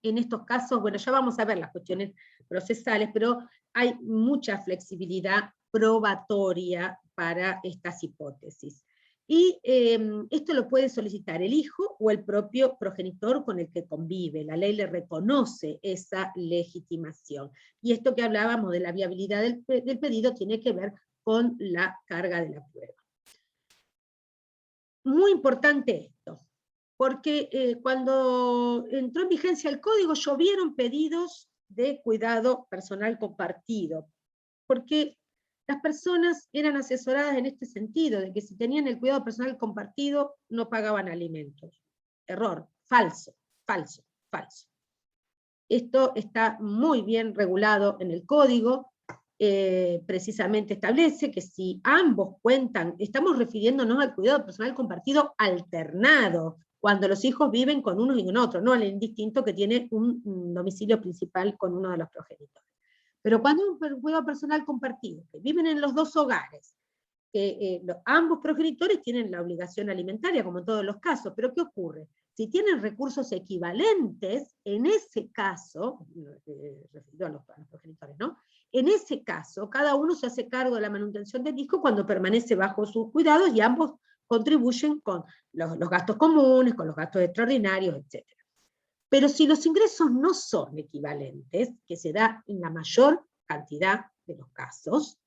En estos casos, bueno, ya vamos a ver las cuestiones procesales, pero hay mucha flexibilidad probatoria para estas hipótesis. Y esto lo puede solicitar el hijo o el propio progenitor con el que convive. La ley le reconoce esa legitimación. Y esto que hablábamos de la viabilidad del pedido tiene que ver con la carga de la prueba. Muy importante esto, porque cuando entró en vigencia el código llovieron pedidos de cuidado personal compartido, porque las personas eran asesoradas en este sentido, de que si tenían el cuidado personal compartido no pagaban alimentos. Error, falso, falso, falso. Esto está muy bien regulado en el código, precisamente establece que si ambos cuentan, estamos refiriéndonos al cuidado personal compartido alternado, cuando los hijos viven con uno y con otro, no al indistinto que tiene un domicilio principal con uno de los progenitores. Pero cuando un cuidado personal compartido, que viven en los dos hogares, ambos progenitores tienen la obligación alimentaria, como en todos los casos, pero ¿qué ocurre? Si tienen recursos equivalentes, en ese caso, referido a los progenitores, ¿no? En ese caso, cada uno se hace cargo de la manutención del hijo cuando permanece bajo sus cuidados, y ambos contribuyen con los gastos comunes, con los gastos extraordinarios, etc. Pero si los ingresos no son equivalentes, que se da en la mayor cantidad de los casos,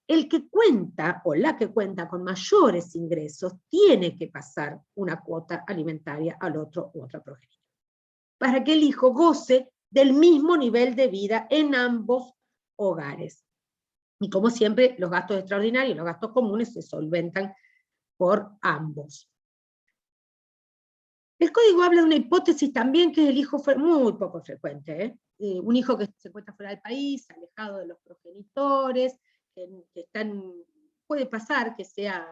el que cuenta o la que cuenta con mayores ingresos tiene que pasar una cuota alimentaria al otro u otra progenitor, para que el hijo goce del mismo nivel de vida en ambos hogares. Y como siempre, los gastos extraordinarios y los gastos comunes se solventan por ambos. El código habla de una hipótesis también, que es el hijo muy poco frecuente, un hijo que se encuentra fuera del país, alejado de los progenitores, puede pasar que sea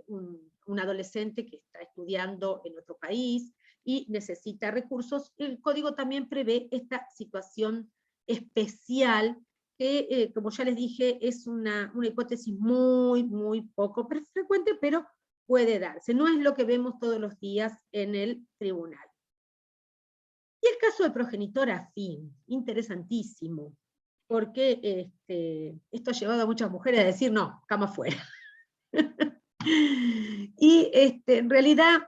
un adolescente que está estudiando en otro país y necesita recursos. El código también prevé esta situación especial que, como ya les dije, es una hipótesis muy, muy poco frecuente, pero puede darse. No es lo que vemos todos los días en el tribunal. Y el caso del progenitor afín, interesantísimo, porque esto ha llevado a muchas mujeres a decir, no, cama fuera. Y en realidad,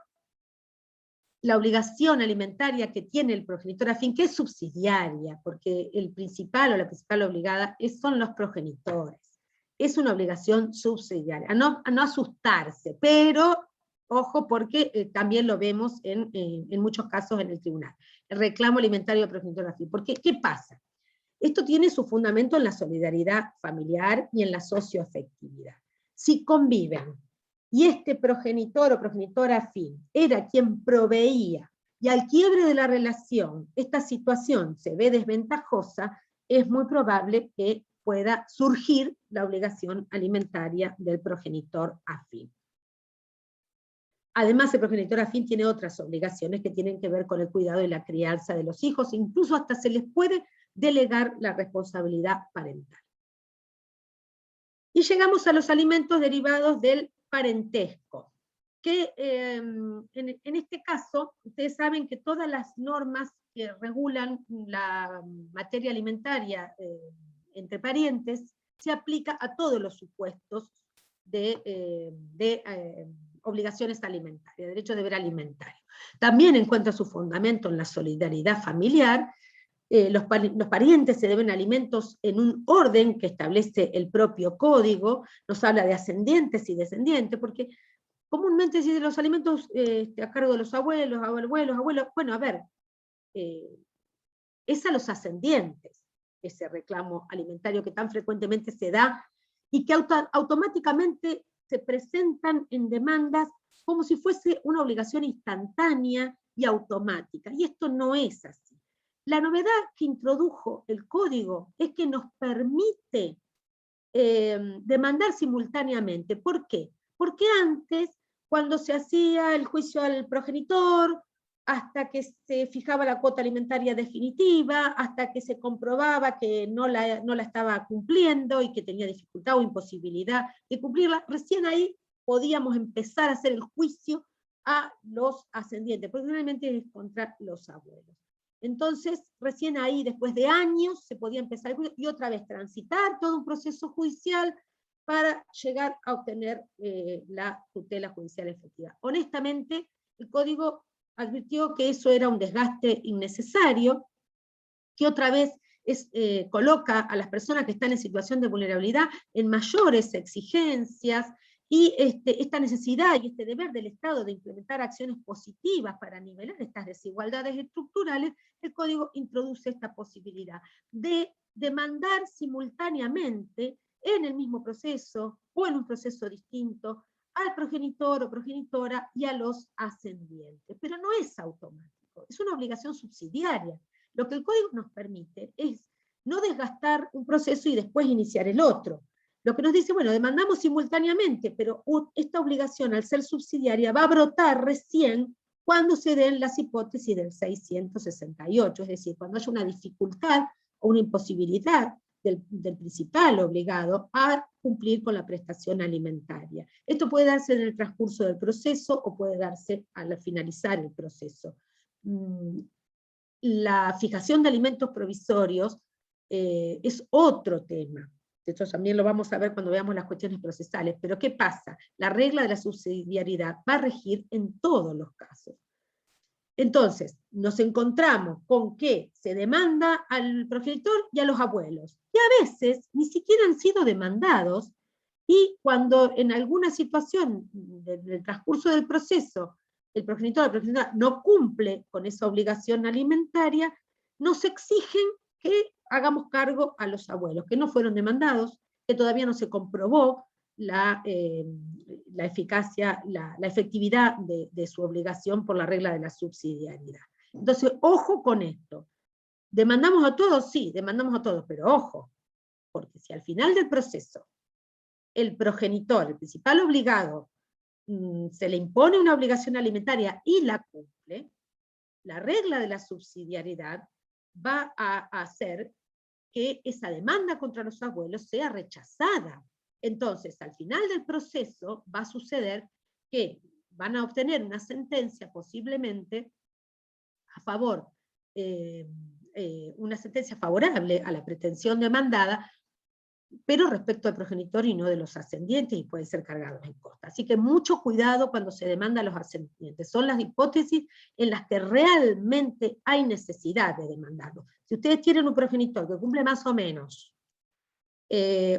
la obligación alimentaria que tiene el progenitor afín, que es subsidiaria, porque el principal o la principal obligada son los progenitores. Es una obligación subsidiaria, a no asustarse, pero ojo, porque también lo vemos en muchos casos en el tribunal. El reclamo alimentario del progenitor afín. Porque, ¿qué pasa? Esto tiene su fundamento en la solidaridad familiar y en la socioafectividad. Si conviven y este progenitor o progenitora afín era quien proveía, y al quiebre de la relación esta situación se ve desventajosa, es muy probable que pueda surgir la obligación alimentaria del progenitor afín. Además, el progenitor afín tiene otras obligaciones que tienen que ver con el cuidado y la crianza de los hijos, incluso hasta se les puede delegar la responsabilidad parental. Y llegamos a los alimentos derivados del parentesco, que en este caso, ustedes saben que todas las normas que regulan la materia alimentaria entre parientes se aplica a todos los supuestos de obligaciones alimentarias, derecho de deber alimentario. También encuentra su fundamento en la solidaridad familiar. Los parientes se deben alimentos en un orden que establece el propio código, nos habla de ascendientes y descendientes, porque comúnmente se dice los alimentos a cargo de los abuelos, bueno, a ver, es a los ascendientes ese reclamo alimentario que tan frecuentemente se da, y que automáticamente se presentan en demandas como si fuese una obligación instantánea y automática, y esto no es así. La novedad que introdujo el código es que nos permite demandar simultáneamente. ¿Por qué? Porque antes, cuando se hacía el juicio al progenitor, hasta que se fijaba la cuota alimentaria definitiva, hasta que se comprobaba que no la estaba cumpliendo y que tenía dificultad o imposibilidad de cumplirla, recién ahí podíamos empezar a hacer el juicio a los ascendientes, porque generalmente es contra los abuelos. Entonces, recién ahí, después de años, se podía empezar el juicio y otra vez transitar todo un proceso judicial para llegar a obtener la tutela judicial efectiva. Honestamente, el Código advirtió que eso era un desgaste innecesario, que otra vez coloca a las personas que están en situación de vulnerabilidad en mayores exigencias, y esta necesidad y este deber del Estado de implementar acciones positivas para nivelar estas desigualdades estructurales, el Código introduce esta posibilidad de demandar simultáneamente en el mismo proceso o en un proceso distinto al progenitor o progenitora y a los ascendientes. Pero no es automático, es una obligación subsidiaria. Lo que el Código nos permite es no desgastar un proceso y después iniciar el otro. Lo que nos dice, bueno, demandamos simultáneamente, pero esta obligación, al ser subsidiaria, va a brotar recién cuando se den las hipótesis del 668, es decir, cuando haya una dificultad o una imposibilidad del principal obligado a cumplir con la prestación alimentaria. Esto puede darse en el transcurso del proceso o puede darse al finalizar el proceso. La fijación de alimentos provisorios es otro tema. Esto también lo vamos a ver cuando veamos las cuestiones procesales, pero ¿qué pasa? La regla de la subsidiariedad va a regir en todos los casos. Entonces, nos encontramos con que se demanda al progenitor y a los abuelos, y a veces ni siquiera han sido demandados, y cuando en alguna situación del transcurso del proceso el progenitor o la progenitora no cumple con esa obligación alimentaria, nos exigen que hagamos cargo a los abuelos, que no fueron demandados, que todavía no se comprobó la eficacia, la efectividad de su obligación por la regla de la subsidiariedad. Entonces, ojo con esto. ¿Demandamos a todos? Sí, demandamos a todos, pero ojo, porque si al final del proceso el progenitor, el principal obligado, se le impone una obligación alimentaria y la cumple, la regla de la subsidiariedad va a hacer que esa demanda contra los abuelos sea rechazada. Entonces, al final del proceso va a suceder que van a obtener una sentencia posiblemente a favor, una sentencia favorable a la pretensión demandada, pero respecto al progenitor y no de los ascendientes, y pueden ser cargados en costa. Así que mucho cuidado cuando se demanda a los ascendientes. Son las hipótesis en las que realmente hay necesidad de demandarlo. Si ustedes tienen un progenitor que cumple más o menos,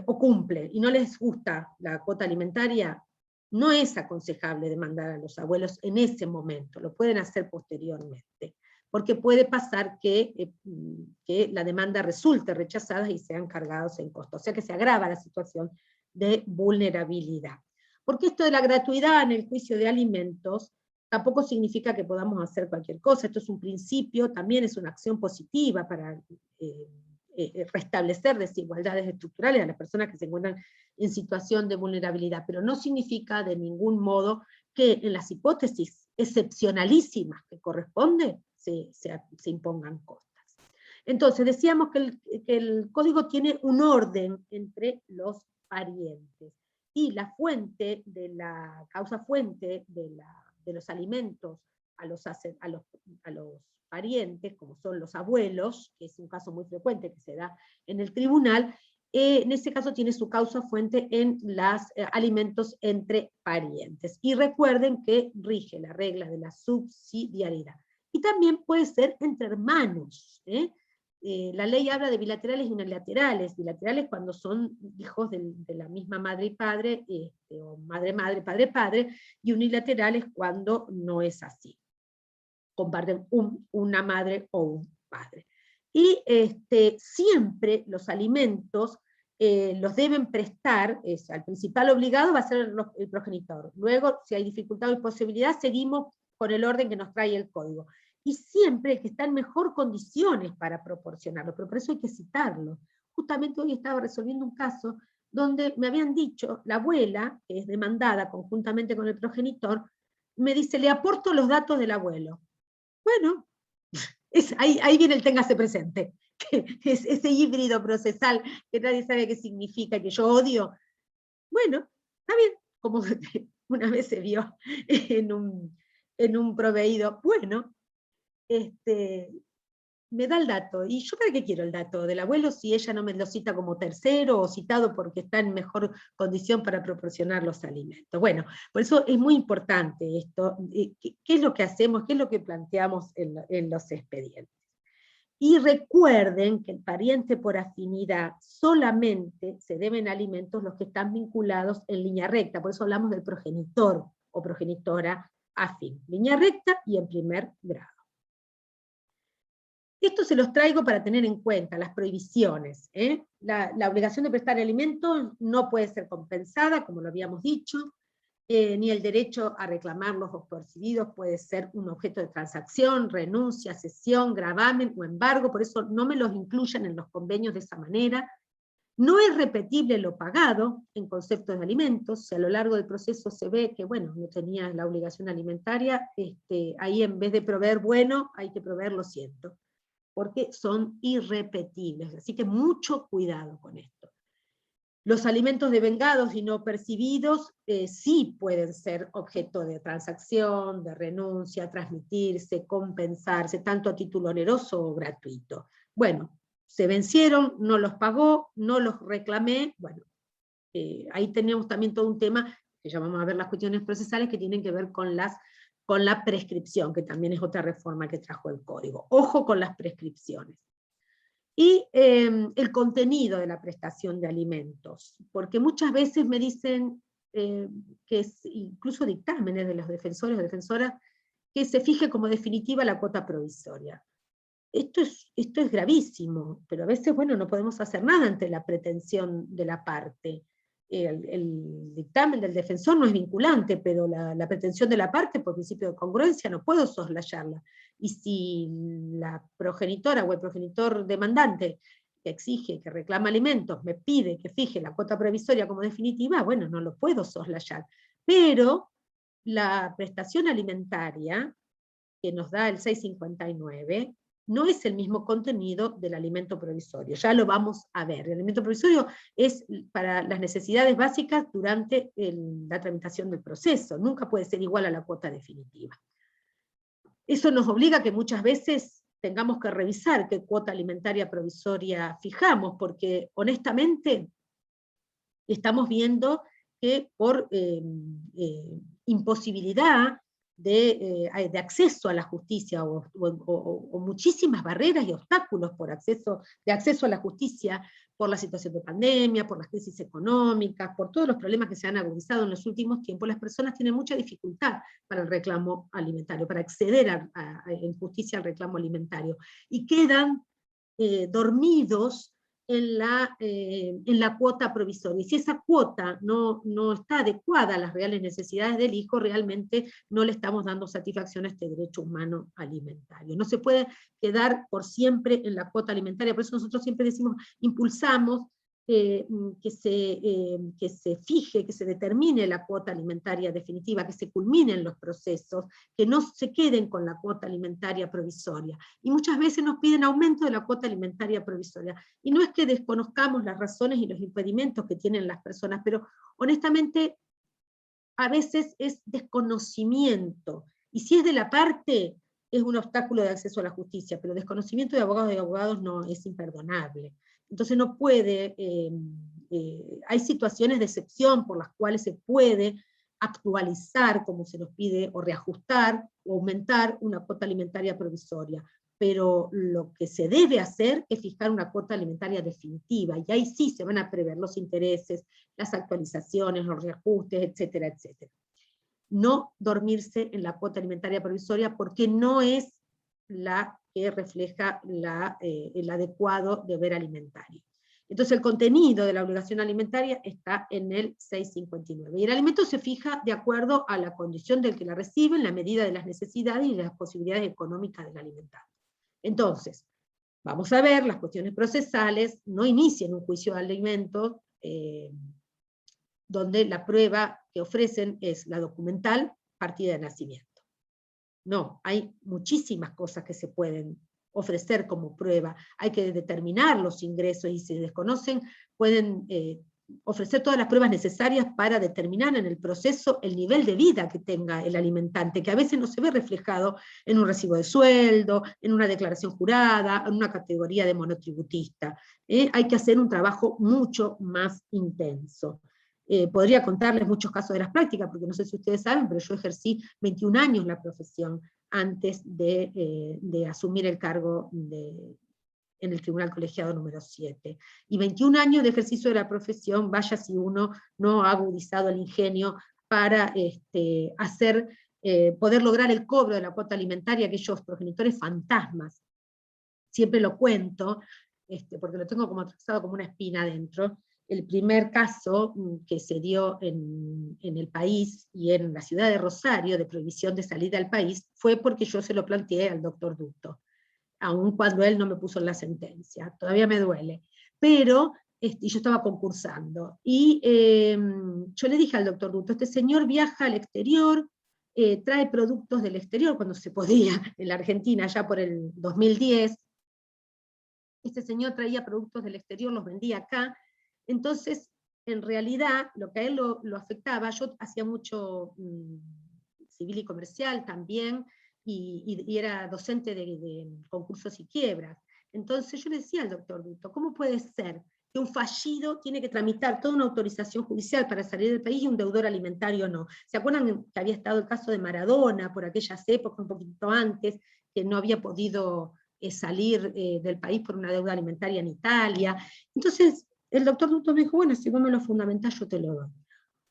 o cumple, y no les gusta la cuota alimentaria, no es aconsejable demandar a los abuelos en ese momento, lo pueden hacer posteriormente, porque puede pasar que la demanda resulte rechazada y sean cargados en costo, o sea que se agrava la situación de vulnerabilidad. Porque esto de la gratuidad en el juicio de alimentos tampoco significa que podamos hacer cualquier cosa. Esto es un principio, también es una acción positiva para restablecer desigualdades estructurales a las personas que se encuentran en situación de vulnerabilidad, pero no significa de ningún modo que en las hipótesis excepcionalísimas que corresponde se impongan costas. Entonces, decíamos que el código tiene un orden entre los parientes, y la fuente de la causa fuente de los alimentos a los parientes, como son los abuelos, que es un caso muy frecuente que se da en el tribunal, en ese caso tiene su causa fuente en los alimentos entre parientes. Y recuerden que rige la regla de la subsidiariedad. Y también puede ser entre hermanos. La ley habla de bilaterales y unilaterales. Bilaterales cuando son hijos de la misma madre y padre, o madre-madre, padre-padre, y unilaterales cuando no es así. Comparten una madre o un padre. Y siempre los alimentos los deben prestar, al principal obligado va a ser el progenitor. Luego, si hay dificultad o imposibilidad, seguimos con el orden que nos trae el código. Y siempre el que está en mejor condiciones para proporcionarlo, pero por eso hay que citarlo. Justamente hoy estaba resolviendo un caso donde me habían dicho, la abuela, que es demandada conjuntamente con el progenitor, me dice, le aporto los datos del abuelo. Bueno, ahí viene el téngase presente, que es ese híbrido procesal que nadie sabe qué significa, que yo odio. Bueno, está bien, como una vez se vio en un proveído. Bueno, me da el dato, y yo para qué quiero el dato del abuelo si ella no me lo cita como tercero o citado porque está en mejor condición para proporcionar los alimentos. Bueno, por eso es muy importante esto, qué es lo que hacemos, qué es lo que planteamos en los expedientes. Y recuerden que el pariente por afinidad solamente se deben alimentos los que están vinculados en línea recta, por eso hablamos del progenitor o progenitora afín, línea recta y en primer grado. Esto se los traigo para tener en cuenta, las prohibiciones. La obligación de prestar alimentos no puede ser compensada, como lo habíamos dicho, ni el derecho a reclamarlos o percibidos puede ser un objeto de transacción, renuncia, cesión, gravamen o embargo, por eso no me los incluyan en los convenios de esa manera. No es repetible lo pagado en conceptos de alimentos, si a lo largo del proceso se ve que, bueno, no tenía la obligación alimentaria, ahí en vez de proveer bueno, hay que proveer lo siento, porque son irrepetibles, así que mucho cuidado con esto. Los alimentos devengados y no percibidos sí pueden ser objeto de transacción, de renuncia, transmitirse, compensarse, tanto a título oneroso o gratuito. Bueno, se vencieron, no los pagó, no los reclamé, bueno, ahí tenemos también todo un tema, que ya vamos a ver las cuestiones procesales que tienen que ver con la prescripción, que también es otra reforma que trajo el código. Ojo con las prescripciones. Y el contenido de la prestación de alimentos, porque muchas veces me dicen que es incluso dictámenes de los defensores o defensoras, que se fije como definitiva la cuota provisoria. Esto es gravísimo, pero a veces, bueno, no podemos hacer nada ante la pretensión de la parte. El dictamen del defensor no es vinculante, pero la pretensión de la parte, por principio de congruencia, no puedo soslayarla. Y si la progenitora o el progenitor demandante que exige, que reclama alimentos, me pide que fije la cuota provisoria como definitiva, bueno, no lo puedo soslayar. Pero la prestación alimentaria que nos da el 659, no es el mismo contenido del alimento provisorio, ya lo vamos a ver. El alimento provisorio es para las necesidades básicas durante la tramitación del proceso, nunca puede ser igual a la cuota definitiva. Eso nos obliga a que muchas veces tengamos que revisar qué cuota alimentaria provisoria fijamos, porque honestamente estamos viendo que por imposibilidad de acceso a la justicia o muchísimas barreras y obstáculos de acceso a la justicia por la situación de pandemia, por las crisis económicas, por todos los problemas que se han agudizado en los últimos tiempos, las personas tienen mucha dificultad para el reclamo alimentario, para acceder en justicia al reclamo alimentario, y quedan dormidos en la cuota provisoria. Y si esa cuota no está adecuada a las reales necesidades del hijo, realmente no le estamos dando satisfacción a este derecho humano alimentario. No se puede quedar por siempre en la cuota alimentaria, por eso nosotros siempre decimos, impulsamos que se fije, que se determine la cuota alimentaria definitiva, que se culminen los procesos, que no se queden con la cuota alimentaria provisoria. Y muchas veces nos piden aumento de la cuota alimentaria provisoria. Y no es que desconozcamos las razones y los impedimentos que tienen las personas, pero honestamente a veces es desconocimiento. Y si es de la parte, es un obstáculo de acceso a la justicia, pero desconocimiento de abogados y abogados no es imperdonable. Entonces no puede, hay situaciones de excepción por las cuales se puede actualizar, como se nos pide, o reajustar, o aumentar una cuota alimentaria provisoria. Pero lo que se debe hacer es fijar una cuota alimentaria definitiva, y ahí sí se van a prever los intereses, las actualizaciones, los reajustes, etcétera, etcétera. No dormirse en la cuota alimentaria provisoria, porque no es la que refleja el adecuado deber alimentario. Entonces el contenido de la obligación alimentaria está en el 659. Y el alimento se fija de acuerdo a la condición del que la recibe, en la medida de las necesidades y de las posibilidades económicas del alimentado. Entonces, vamos a ver las cuestiones procesales, no inicien un juicio de alimentos, donde la prueba que ofrecen es la documental, partida de nacimiento. No, hay muchísimas cosas que se pueden ofrecer como prueba, hay que determinar los ingresos, y si se desconocen, pueden ofrecer todas las pruebas necesarias para determinar en el proceso el nivel de vida que tenga el alimentante, que a veces no se ve reflejado en un recibo de sueldo, en una declaración jurada, en una categoría de monotributista. Hay que hacer un trabajo mucho más intenso. Podría contarles muchos casos de las prácticas, porque no sé si ustedes saben, pero yo ejercí 21 años la profesión antes de asumir el cargo en el Tribunal Colegiado número 7. Y 21 años de ejercicio de la profesión, vaya si uno no ha agudizado el ingenio para poder lograr el cobro de la cuota alimentaria, aquellos progenitores fantasmas. Siempre lo cuento, porque lo tengo como trazado como una espina adentro. El primer caso que se dio en el país y en la ciudad de Rosario de prohibición de salida al país fue porque yo se lo planteé al doctor Dutto, aun cuando él no me puso en la sentencia, todavía me duele, pero yo estaba concursando, y yo le dije al doctor Dutto, este señor viaja al exterior, trae productos del exterior, cuando se podía, en la Argentina, ya por el 2010, este señor traía productos del exterior, los vendía acá. Entonces, en realidad, lo que a él lo afectaba, yo hacía mucho civil y comercial también, y era docente de concursos y quiebras. Entonces yo le decía al doctor Dutto, ¿cómo puede ser que un fallido tiene que tramitar toda una autorización judicial para salir del país y un deudor alimentario no? ¿Se acuerdan que había estado el caso de Maradona por aquellas épocas, un poquito antes, que no había podido salir del país por una deuda alimentaria en Italia? Entonces, el doctor Dutto me dijo, bueno, si vos me lo fundamentás, yo te lo doy.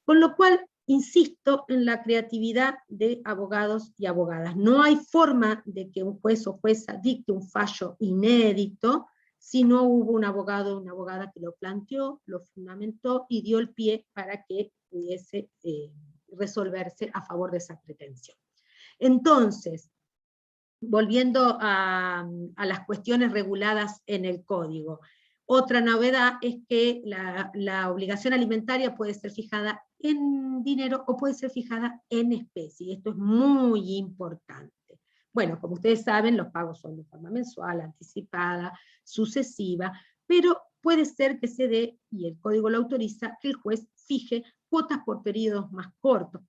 Con lo cual, insisto en la creatividad de abogados y abogadas. No hay forma de que un juez o jueza dicte un fallo inédito si no hubo un abogado o una abogada que lo planteó, lo fundamentó y dio el pie para que pudiese resolverse a favor de esa pretensión. Entonces, volviendo a las cuestiones reguladas en el código, otra novedad es que la obligación alimentaria puede ser fijada en dinero o puede ser fijada en especie, y esto es muy importante. Bueno, como ustedes saben, los pagos son de forma mensual, anticipada, sucesiva, pero puede ser que se dé, y el código lo autoriza, que el juez fije cuotas por periodos más cortos.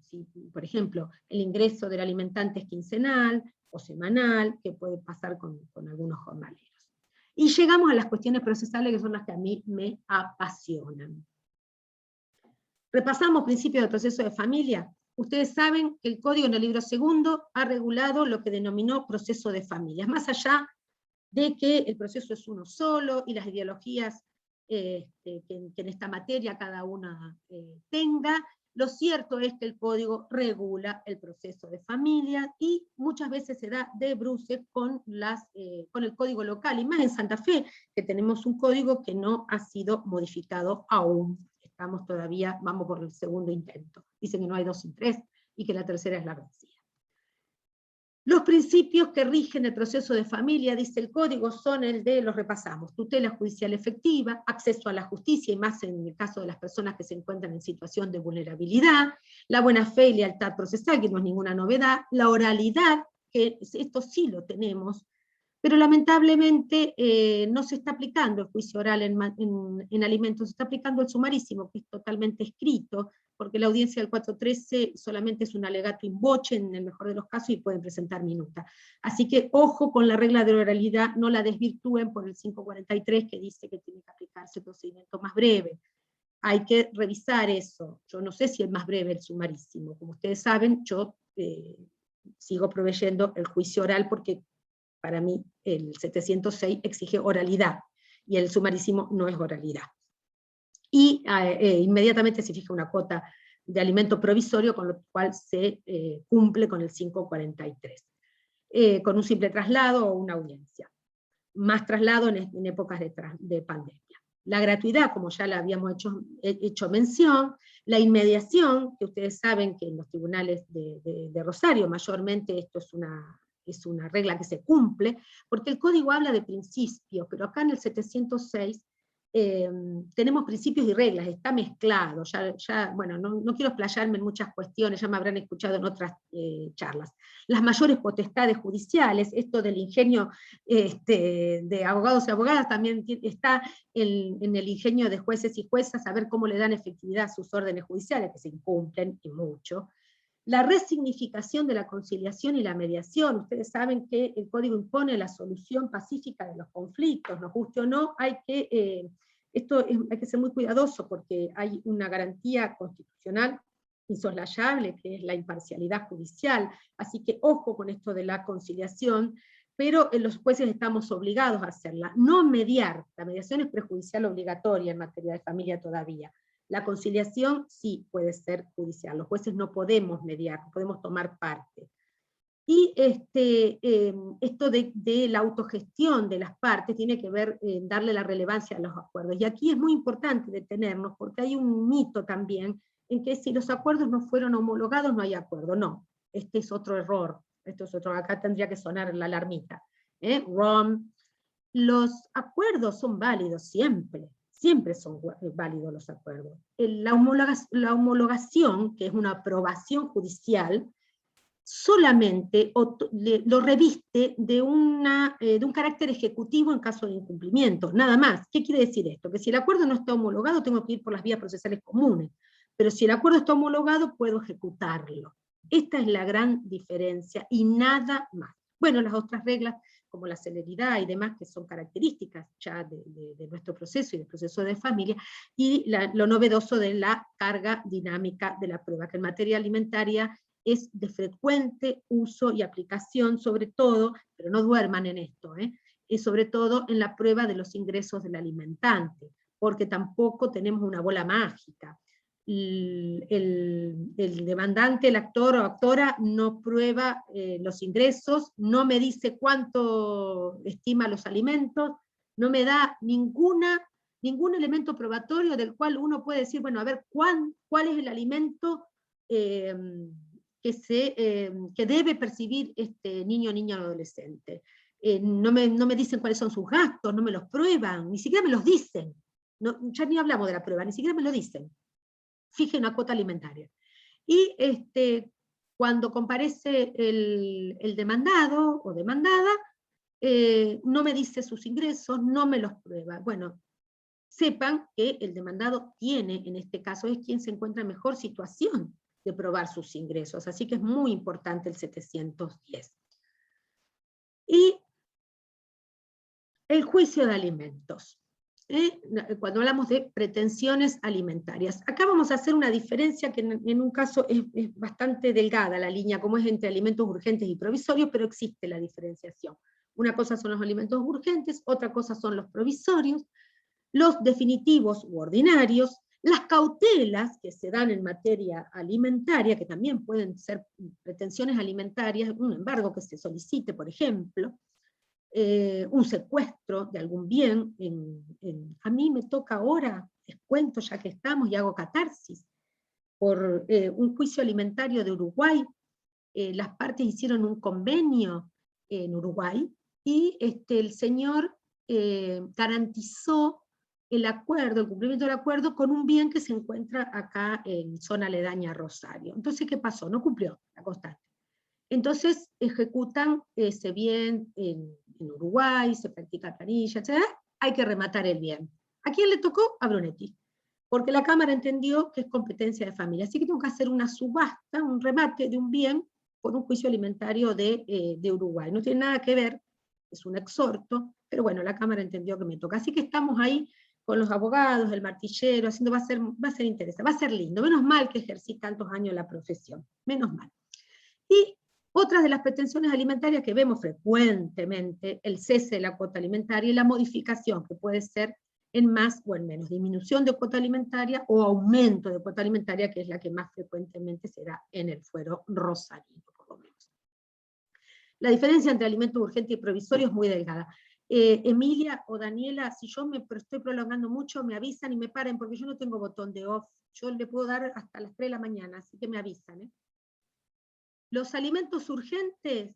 Si, por ejemplo, el ingreso del alimentante es quincenal o semanal, que puede pasar con algunos jornaleros. Y llegamos a las cuestiones procesales, que son las que a mí me apasionan. Repasamos principios del proceso de familia. Ustedes saben que el Código en el libro segundo ha regulado lo que denominó proceso de familias, más allá de que el proceso es uno solo y las ideologías que en esta materia cada una tenga, Lo cierto es que el código regula el proceso de familia y muchas veces se da de bruces con el código local, y más en Santa Fe, que tenemos un código que no ha sido modificado aún. Estamos todavía, vamos por el segundo intento. Dicen que no hay 2 sin 3 y que la tercera es la vencida. Los principios que rigen el proceso de familia, dice el código, son los repasamos: tutela judicial efectiva, acceso a la justicia, y más en el caso de las personas que se encuentran en situación de vulnerabilidad, la buena fe y lealtad procesal, que no es ninguna novedad, la oralidad, que esto sí lo tenemos, pero lamentablemente no se está aplicando el juicio oral en alimentos, se está aplicando el sumarísimo, que es totalmente escrito, porque la audiencia del 413 solamente es un alegato in voce, en el mejor de los casos, y pueden presentar minuta. Así que ojo con la regla de oralidad, no la desvirtúen por el 543, que dice que tiene que aplicarse el procedimiento más breve. Hay que revisar eso. Yo no sé si es más breve el sumarísimo. Como ustedes saben, yo sigo proveyendo el juicio oral, porque para mí el 706 exige oralidad, y el sumarísimo no es oralidad. Y inmediatamente se fija una cuota de alimento provisorio, con lo cual se cumple con el 543, con un simple traslado o una audiencia. Más traslado en épocas de pandemia. La gratuidad, como ya la habíamos hecho mención, la inmediación, que ustedes saben que en los tribunales de Rosario mayormente esto es una regla que se cumple, porque el código habla de principios, pero acá en el 706 tenemos principios y reglas, está mezclado, bueno, no quiero explayarme en muchas cuestiones, ya me habrán escuchado en otras charlas. Las mayores potestades judiciales, esto del ingenio de abogados y abogadas, también está en el ingenio de jueces y juezas, saber cómo le dan efectividad a sus órdenes judiciales, que se incumplen, y mucho. La resignificación de la conciliación y la mediación. Ustedes saben que el código impone la solución pacífica de los conflictos, nos guste o no, hay que ser muy cuidadoso, porque hay una garantía constitucional insoslayable, que es la imparcialidad judicial, así que ojo con esto de la conciliación, pero los jueces estamos obligados a hacerla. No mediar, la mediación es prejudicial obligatoria en materia de familia todavía. La conciliación sí puede ser judicial, los jueces no podemos mediar, no podemos tomar parte. Y esto de la autogestión de las partes tiene que ver darle la relevancia a los acuerdos. Y aquí es muy importante detenernos, porque hay un mito también, en que si los acuerdos no fueron homologados no hay acuerdo. No, este es otro error, acá tendría que sonar la alarmita. Wrong. Los acuerdos son válidos siempre. Siempre son válidos los acuerdos. La homologación, que es una aprobación judicial, solamente lo reviste de un carácter ejecutivo en caso de incumplimiento, nada más. ¿Qué quiere decir esto? Que si el acuerdo no está homologado, tengo que ir por las vías procesales comunes, pero si el acuerdo está homologado, puedo ejecutarlo. Esta es la gran diferencia, y nada más. Bueno, las otras reglas, como la celeridad y demás, que son características ya de nuestro proceso y del proceso de familia, y lo novedoso de la carga dinámica de la prueba, que en materia alimentaria es de frecuente uso y aplicación, sobre todo, pero no duerman en esto, sobre todo en la prueba de los ingresos del alimentante, porque tampoco tenemos una bola mágica. El demandante, el actor o actora, no prueba los ingresos, no me dice cuánto estima los alimentos, no me da ningún elemento probatorio del cual uno puede decir, bueno, a ver, ¿cuál es el alimento que debe percibir este niño o niña o adolescente? No me dicen cuáles son sus gastos, no me los prueban, ni siquiera me los dicen. No, ya ni hablamos de la prueba, ni siquiera me lo dicen. Fije una cuota alimentaria. Y cuando comparece el demandado o demandada, no me dice sus ingresos, no me los prueba. Bueno, sepan que el demandado tiene, en este caso, es quien se encuentra en mejor situación de probar sus ingresos, así que es muy importante el 710. Y el juicio de alimentos. Cuando hablamos de pretensiones alimentarias. Acá vamos a hacer una diferencia que en un caso es bastante delgada la línea, como es entre alimentos urgentes y provisorios, pero existe la diferenciación. Una cosa son los alimentos urgentes, otra cosa son los provisorios, los definitivos u ordinarios, Las cautelas que se dan en materia alimentaria, que también pueden ser pretensiones alimentarias, un embargo que se solicite, por ejemplo, un secuestro de algún bien. A mí me toca ahora, les cuento ya que estamos y hago catarsis, por un juicio alimentario de Uruguay. Las partes hicieron un convenio en Uruguay, y el señor garantizó el acuerdo, el cumplimiento del acuerdo con un bien que se encuentra acá en zona aledaña a Rosario. Entonces, ¿qué pasó? No cumplió la constante. Entonces ejecutan ese bien en Uruguay, se practica planilla, etc. Hay que rematar el bien. ¿A quién le tocó? A Brunetti, porque la Cámara entendió que es competencia de familia. Así que tengo que hacer una subasta, un remate de un bien por un juicio alimentario de Uruguay. No tiene nada que ver, es un exhorto, pero bueno, la Cámara entendió que me toca. Así que estamos ahí con los abogados, el martillero, haciendo, va a ser interesante, va a ser lindo. Menos mal que ejercí tantos años la profesión, menos mal. Y otras de las pretensiones alimentarias que vemos frecuentemente, el cese de la cuota alimentaria y la modificación, que puede ser en más o en menos, disminución de cuota alimentaria o aumento de cuota alimentaria, que es la que más frecuentemente se da en el fuero rosarino, por lo menos. La diferencia entre alimentos urgentes y provisorios es muy delgada. Emilia o Daniela, si yo me estoy prolongando mucho, me avisan y me paren, porque yo no tengo botón de off. Yo le puedo dar hasta las 3 de la mañana, así que me avisan. Los alimentos urgentes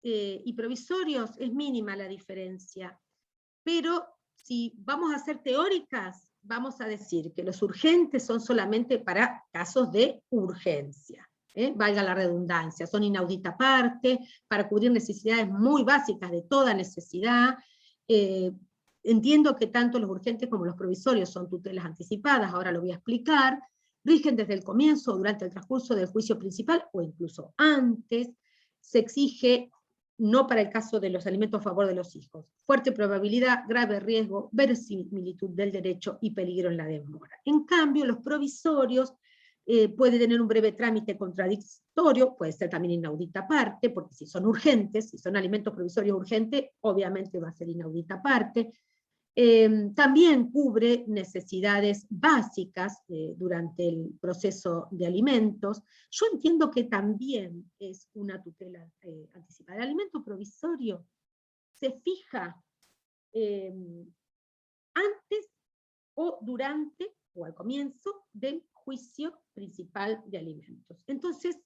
y provisorios es mínima la diferencia, pero si vamos a ser teóricas, vamos a decir que los urgentes son solamente para casos de urgencia, valga la redundancia, son inaudita parte, para cubrir necesidades muy básicas de toda necesidad. Entiendo que tanto los urgentes como los provisorios son tutelas anticipadas, ahora lo voy a explicar, rigen desde el comienzo o durante el transcurso del juicio principal, o incluso antes. Se exige, no para el caso de los alimentos a favor de los hijos, fuerte probabilidad, grave riesgo, verosimilitud del derecho y peligro en la demora. En cambio, los provisorios puede tener un breve trámite contradictorio, puede ser también inaudita parte, porque si son urgentes, si son alimentos provisorios urgentes, obviamente va a ser inaudita parte. También cubre necesidades básicas durante el proceso de alimentos. Yo entiendo que también es una tutela anticipada. El alimento provisorio se fija antes o durante o al comienzo del juicio principal de alimentos. Entonces,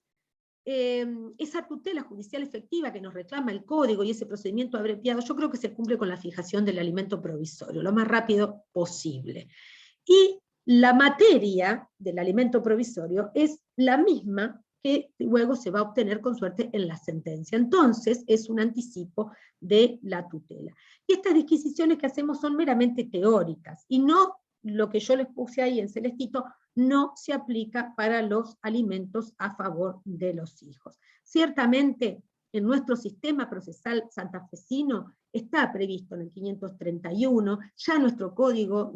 esa tutela judicial efectiva que nos reclama el código y ese procedimiento abreviado, yo creo que se cumple con la fijación del alimento provisorio, lo más rápido posible. Y la materia del alimento provisorio es la misma que luego se va a obtener con suerte en la sentencia. Entonces, es un anticipo de la tutela. Y estas disquisiciones que hacemos son meramente teóricas, y no lo que yo les puse ahí en celestito, no se aplica para los alimentos a favor de los hijos. Ciertamente, en nuestro sistema procesal santafesino está previsto en el 531, ya nuestro código,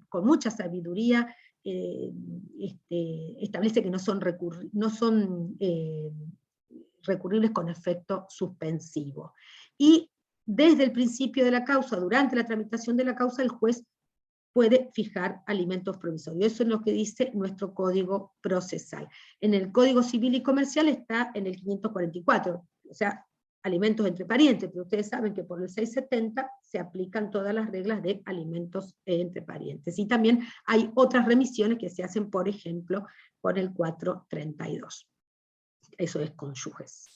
con mucha sabiduría, establece que no son recurribles con efecto suspensivo. Y desde el principio de la causa, durante la tramitación de la causa, el juez puede fijar alimentos provisorios. Eso es lo que dice nuestro código procesal. En el Código Civil y Comercial está en el 544, o sea, alimentos entre parientes, pero ustedes saben que por el 670 se aplican todas las reglas de alimentos entre parientes. Y también hay otras remisiones que se hacen, por ejemplo, por el 432. Eso es cónyuges.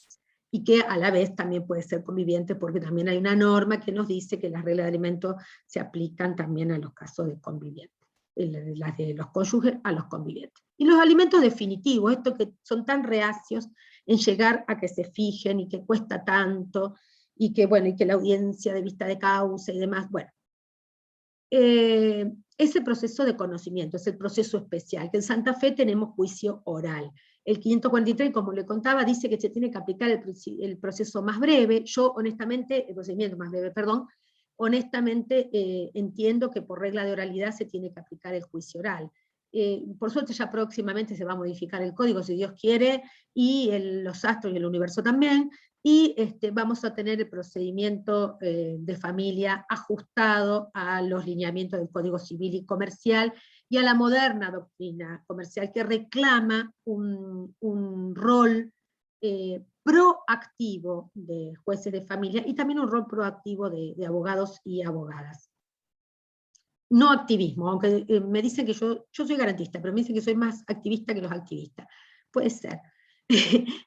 Y que a la vez también puede ser conviviente, porque también hay una norma que nos dice que las reglas de alimentos se aplican también a los casos de convivientes, las de los cónyuges a los convivientes. Y los alimentos definitivos, estos que son tan reacios en llegar a que se fijen y que cuesta tanto, y que, bueno, y que la audiencia de vista de causa y demás, bueno. Ese proceso de conocimiento es el proceso especial, que en Santa Fe tenemos juicio oral. El 543, como le contaba, dice que se tiene que aplicar el proceso más breve. Yo, honestamente, el procedimiento más breve, perdón, honestamente entiendo que por regla de oralidad se tiene que aplicar el juicio oral. Por suerte ya próximamente se va a modificar el código, si Dios quiere, y los astros y el universo también, y vamos a tener el procedimiento de familia ajustado a los lineamientos del Código Civil y Comercial, y a la moderna doctrina comercial que reclama un rol proactivo de jueces de familia, y también un rol proactivo de abogados y abogadas. No activismo, aunque me dicen que yo soy garantista, pero me dicen que soy más activista que los activistas. Puede ser.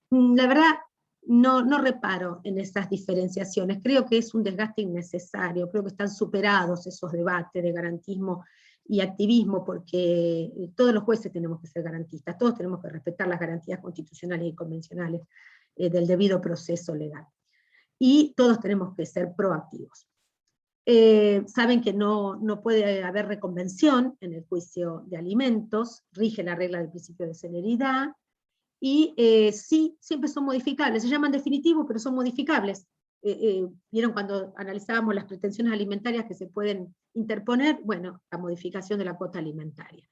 La verdad, no reparo en esas diferenciaciones. Creo que es un desgaste innecesario. Creo que están superados esos debates de garantismo y activismo, porque todos los jueces tenemos que ser garantistas, todos tenemos que respetar las garantías constitucionales y convencionales del debido proceso legal. Y todos tenemos que ser proactivos. Saben que no puede haber reconvención en el juicio de alimentos, rige la regla del principio de celeridad, y sí, siempre son modificables, se llaman definitivos, pero son modificables. ¿Vieron cuando analizábamos las pretensiones alimentarias que se pueden interponer? Bueno, la modificación de la cuota alimentaria.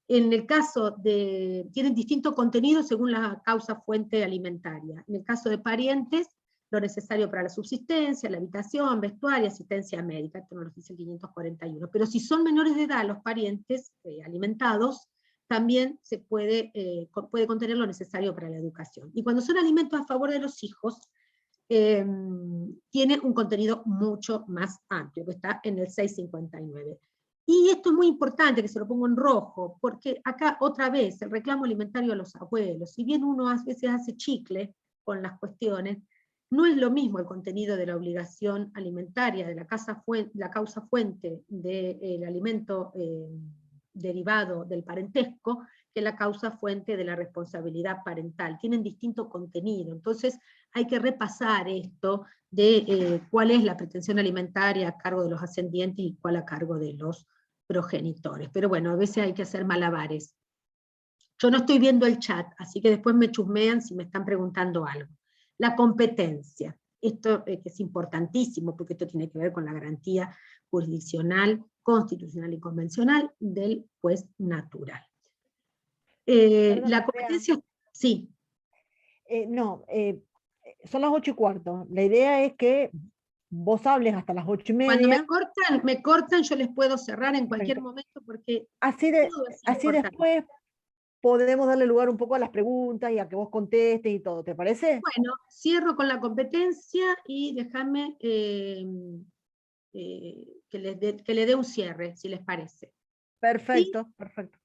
En el caso de, tienen distinto contenido según la causa fuente alimentaria. En el caso de parientes, lo necesario para la subsistencia, la habitación, vestuario, asistencia médica, esto nos lo dice el 541. Pero si son menores de edad los parientes alimentados, también se puede contener lo necesario para la educación. Y cuando son alimentos a favor de los hijos, tiene un contenido mucho más amplio, que está en el 659. Y esto es muy importante que se lo pongo en rojo, porque acá otra vez el reclamo alimentario a los abuelos, si bien uno a veces hace chicle con las cuestiones, no es lo mismo el contenido de la obligación alimentaria, de la causa fuente del alimento derivado del parentesco, que la causa fuente de la responsabilidad parental. Tienen distinto contenido, entonces hay que repasar esto de cuál es la pretensión alimentaria a cargo de los ascendientes y cuál a cargo de los progenitores. Pero bueno, a veces hay que hacer malabares. Yo no estoy viendo el chat, así que después me chusmean si me están preguntando algo. La competencia, esto que es importantísimo, porque esto tiene que ver con la garantía jurisdiccional, constitucional y convencional del juez natural. La competencia, sí. Son las 8:15. La idea es que vos hables hasta las 8:30. Cuando me cortan, yo les puedo cerrar en cualquier momento, porque así después podemos darle lugar un poco a las preguntas y a que vos contestes y todo, ¿te parece? Bueno, cierro con la competencia y déjame que le dé un cierre, si les parece. Perfecto, ¿sí? Perfecto.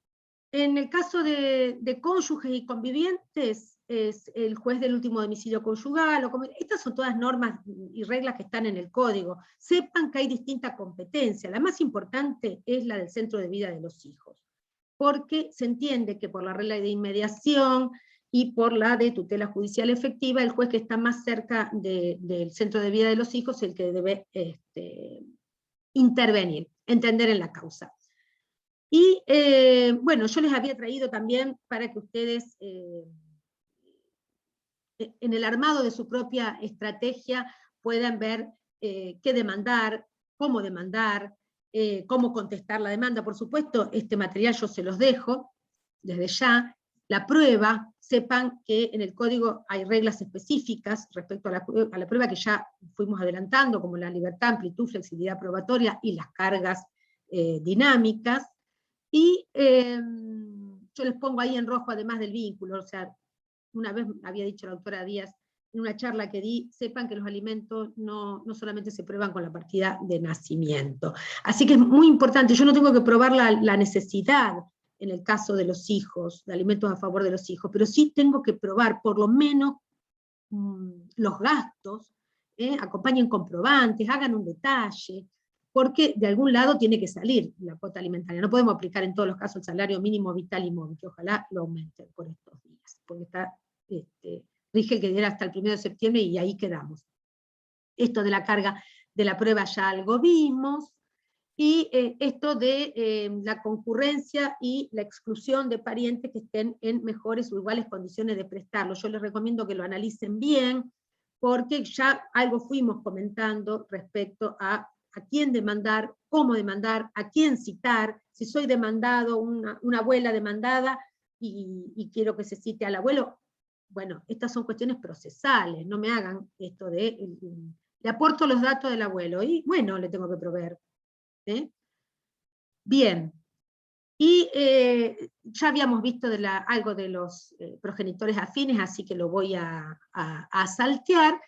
En el caso de cónyuges y convivientes, es el juez del último domicilio conyugal. Estas son todas normas y reglas que están en el código. Sepan que hay distinta competencia. La más importante es la del centro de vida de los hijos, porque se entiende que por la regla de inmediación y por la de tutela judicial efectiva, el juez que está más cerca del centro de vida de los hijos es el que debe intervenir, entender en la causa. Y bueno, yo les había traído también para que ustedes, en el armado de su propia estrategia, puedan ver qué demandar, cómo contestar la demanda. Por supuesto, este material yo se los dejo desde ya. La prueba, sepan que en el código hay reglas específicas respecto a la prueba que ya fuimos adelantando, como la libertad, amplitud, flexibilidad probatoria y las cargas dinámicas. Y yo les pongo ahí en rojo, además del vínculo, o sea, una vez había dicho la doctora Díaz, en una charla que di, sepan que los alimentos no solamente se prueban con la partida de nacimiento. Así que es muy importante, yo no tengo que probar la necesidad en el caso de los hijos, de alimentos a favor de los hijos, pero sí tengo que probar por lo menos los gastos, acompañen comprobantes, hagan un detalle, porque de algún lado tiene que salir la cuota alimentaria. No podemos aplicar en todos los casos el salario mínimo vital y móvil, que ojalá lo aumenten por estos días, porque está, rige el que diera hasta el 1 de septiembre y ahí quedamos. Esto de la carga de la prueba ya algo vimos, y esto de la concurrencia y la exclusión de parientes que estén en mejores o iguales condiciones de prestarlo. Yo les recomiendo que lo analicen bien, porque ya algo fuimos comentando respecto a a quién demandar, cómo demandar, a quién citar, si soy demandado, una abuela demandada, y quiero que se cite al abuelo. Bueno, estas son cuestiones procesales, no me hagan esto de, le aporto los datos del abuelo, y bueno, le tengo que proveer. Bien, y ya habíamos visto algo de los progenitores afines, así que lo voy a saltear.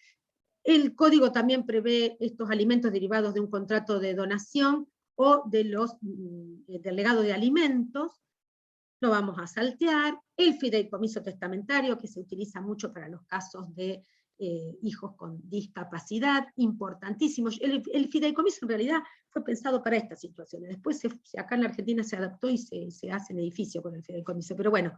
El código también prevé estos alimentos derivados de un contrato de donación o de del legado de alimentos, lo vamos a saltear. El fideicomiso testamentario, que se utiliza mucho para los casos de hijos con discapacidad, importantísimo. El fideicomiso en realidad fue pensado para estas situaciones. Después acá en la Argentina se adaptó y se hace en edificio con el fideicomiso, pero bueno.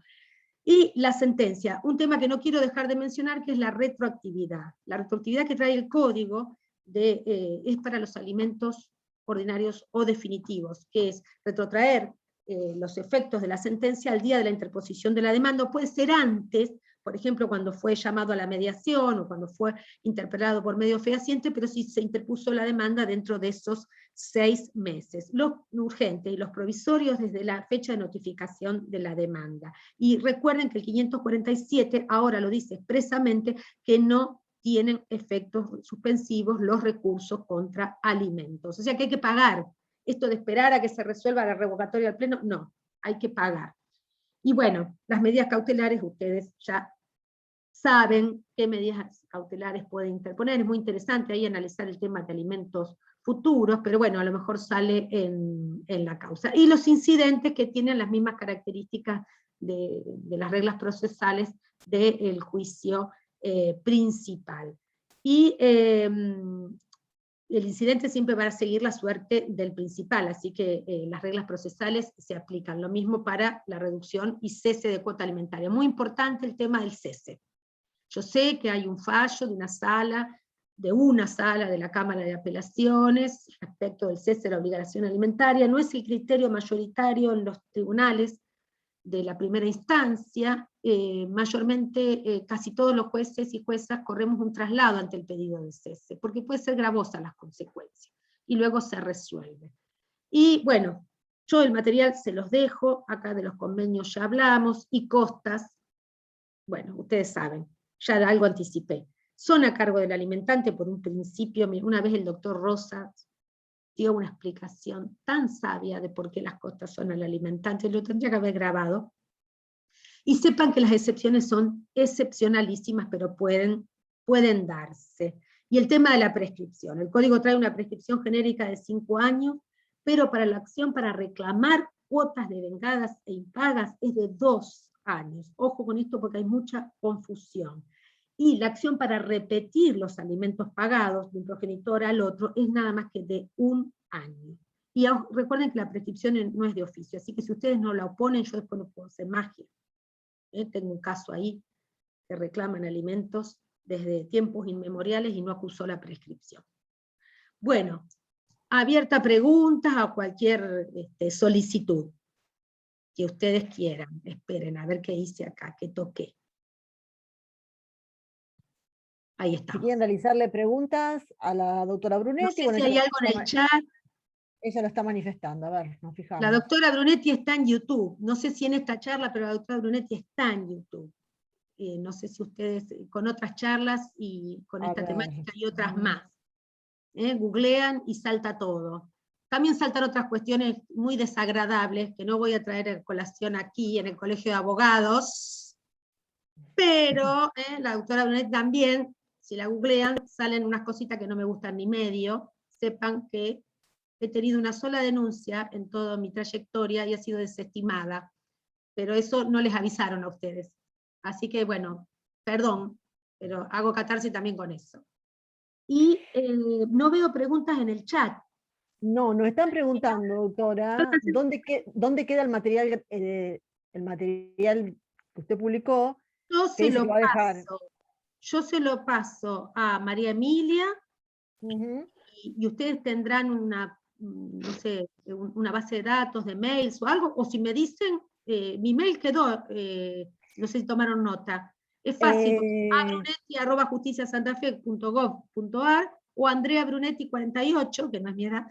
Y la sentencia, un tema que no quiero dejar de mencionar, que es la retroactividad. La retroactividad que trae el código es para los alimentos ordinarios o definitivos, que es retrotraer los efectos de la sentencia al día de la interposición de la demanda, o puede ser antes, por ejemplo, cuando fue llamado a la mediación, o cuando fue interpelado por medio fehaciente, pero si se interpuso la demanda dentro de esos 6 meses. Lo urgente y los provisorios desde la fecha de notificación de la demanda. Y recuerden que el 547 ahora lo dice expresamente que no tienen efectos suspensivos los recursos contra alimentos. O sea que hay que pagar. Esto de esperar a que se resuelva la revocatoria del Pleno, no, hay que pagar. Y bueno, las medidas cautelares, ustedes ya saben qué medidas cautelares pueden interponer. Es muy interesante ahí analizar el tema de alimentos futuros, pero bueno, a lo mejor sale en la causa. Y los incidentes que tienen las mismas características de las reglas procesales del juicio principal. Y el incidente siempre va a seguir la suerte del principal, así que las reglas procesales se aplican. Lo mismo para la reducción y cese de cuota alimentaria. Muy importante el tema del cese. Yo sé que hay un fallo de una sala de la Cámara de Apelaciones respecto del cese de la obligación alimentaria. No es el criterio mayoritario en los tribunales de la primera instancia. Mayormente casi todos los jueces y juezas corremos un traslado ante el pedido de cese, porque puede ser gravosa las consecuencias, y luego se resuelve. Y bueno, yo el material se los dejo, acá de los convenios ya hablamos, y costas, bueno, ustedes saben, ya algo anticipé. Son a cargo del alimentante por un principio. Una vez el doctor Rosas dio una explicación tan sabia de por qué las costas son al alimentante, lo tendría que haber grabado. Y sepan que las excepciones son excepcionalísimas, pero pueden darse. Y el tema de la prescripción. El código trae una prescripción genérica de 5 años, pero para la acción para reclamar cuotas devengadas e impagas es de 2 años. Ojo con esto porque hay mucha confusión. Y la acción para repetir los alimentos pagados de un progenitor al otro es nada más que de 1 año. Y recuerden que la prescripción no es de oficio, así que si ustedes no la oponen, yo después no puedo hacer magia. Tengo un caso ahí que reclaman alimentos desde tiempos inmemoriales y no acusó la prescripción. Bueno, abierta a preguntas o cualquier solicitud que ustedes quieran. Esperen a ver qué hice acá, qué toqué. Ahí está. Si quieren realizarle preguntas a la doctora Brunetti. No sé si hay algo en el chat. Ella lo está manifestando, a ver, nos fijamos. La doctora Brunetti está en YouTube. No sé si en esta charla, pero la doctora Brunetti está en YouTube. No sé si ustedes, con otras charlas y con esta temática y otras más. Googlean y salta todo. También saltan otras cuestiones muy desagradables, que no voy a traer a colación aquí en el Colegio de Abogados, pero la doctora Brunetti también, si la googlean, salen unas cositas que no me gustan ni medio. Sepan que he tenido una sola denuncia en toda mi trayectoria y ha sido desestimada, pero eso no les avisaron a ustedes. Así que bueno, perdón, pero hago catarsis también con eso. Y no veo preguntas en el chat. No, nos están preguntando, doctora, ¿dónde queda el material que usted publicó? Yo se lo paso a María Emilia, y ustedes tendrán una, no sé, una base de datos, de mails o algo, o si me dicen, mi mail quedó, no sé si tomaron nota. Es fácil, abrunetti@justiciasantafe.gov.ar, o andreabrunetti48, que no es mi edad,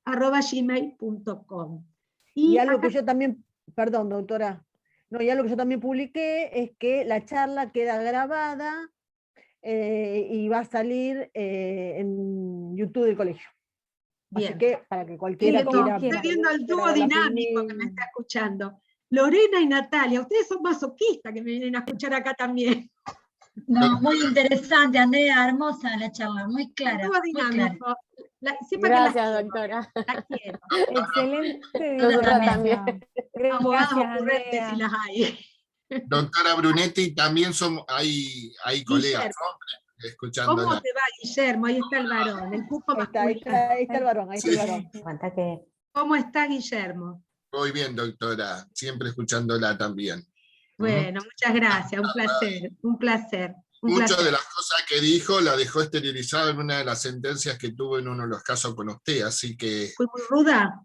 @gmail.com. Y algo que yo también, perdón, doctora, no, y algo que yo también publiqué es que la charla queda grabada y va a salir en YouTube del colegio. Bien. Así que para que cualquiera quiera... Estoy viendo el dúo dinámico que me está escuchando. Lorena y Natalia, ustedes son masoquistas que me vienen a escuchar acá también. No, muy interesante, Andrea, hermosa la charla, muy clara. El dúo muy clara. dinámico. Gracias, doctora. La quiero. Excelente. Nosotros dinámica. también. Abogados Gracias, ocurrentes Andrea. si las hay. Doctora Brunetti, también hay colegas, ¿no? Escuchándola. ¿Cómo te va, Guillermo? Ahí está el varón, el cupo Ahí masculino. está el varón, ahí está el varón. ¿Cómo está, Guillermo? Muy bien, doctora, siempre escuchándola también. Bueno, muchas gracias, un placer, un placer. Muchas de las cosas que dijo la dejó esterilizada en una de las sentencias que tuvo en uno de los casos con usted, así que... ¿Fue muy ruda?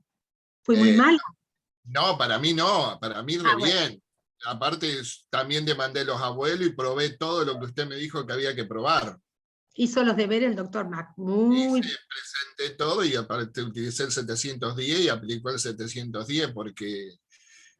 ¿Fue muy mal? No, para mí no, para mí re Bueno. bien. Aparte, también demandé a los abuelos y probé todo lo que usted me dijo que había que probar. Hizo los deberes el doctor Mac. Muy Hice, presenté todo y aparte utilicé el 710 y aplicó el 710 porque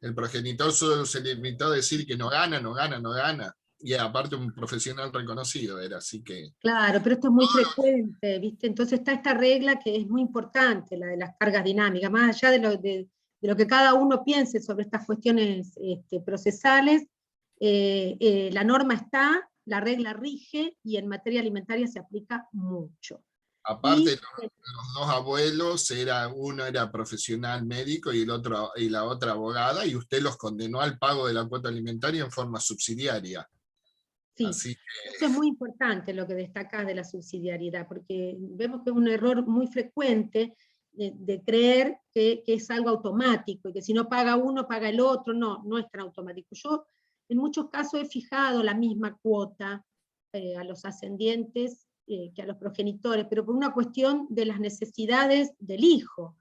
el progenitor solo se limitó a decir que no gana, no gana, no gana. Y aparte un profesional reconocido era, así que... Claro, pero esto es muy frecuente, ¿viste? Entonces está esta regla que es muy importante, la de las cargas dinámicas, más allá de lo que cada uno piense sobre estas cuestiones procesales, la norma está, la regla rige, y en materia alimentaria se aplica mucho. Aparte, los dos abuelos, uno era profesional médico y la otra abogada, y usted los condenó al pago de la cuota alimentaria en forma subsidiaria. Sí, así que... eso es muy importante lo que destacás de la subsidiariedad, porque vemos que es un error muy frecuente de creer que es algo automático, y que si no paga uno, paga el otro. No, no es tan automático. Yo en muchos casos he fijado la misma cuota a los ascendientes que a los progenitores, pero por una cuestión de las necesidades del hijo,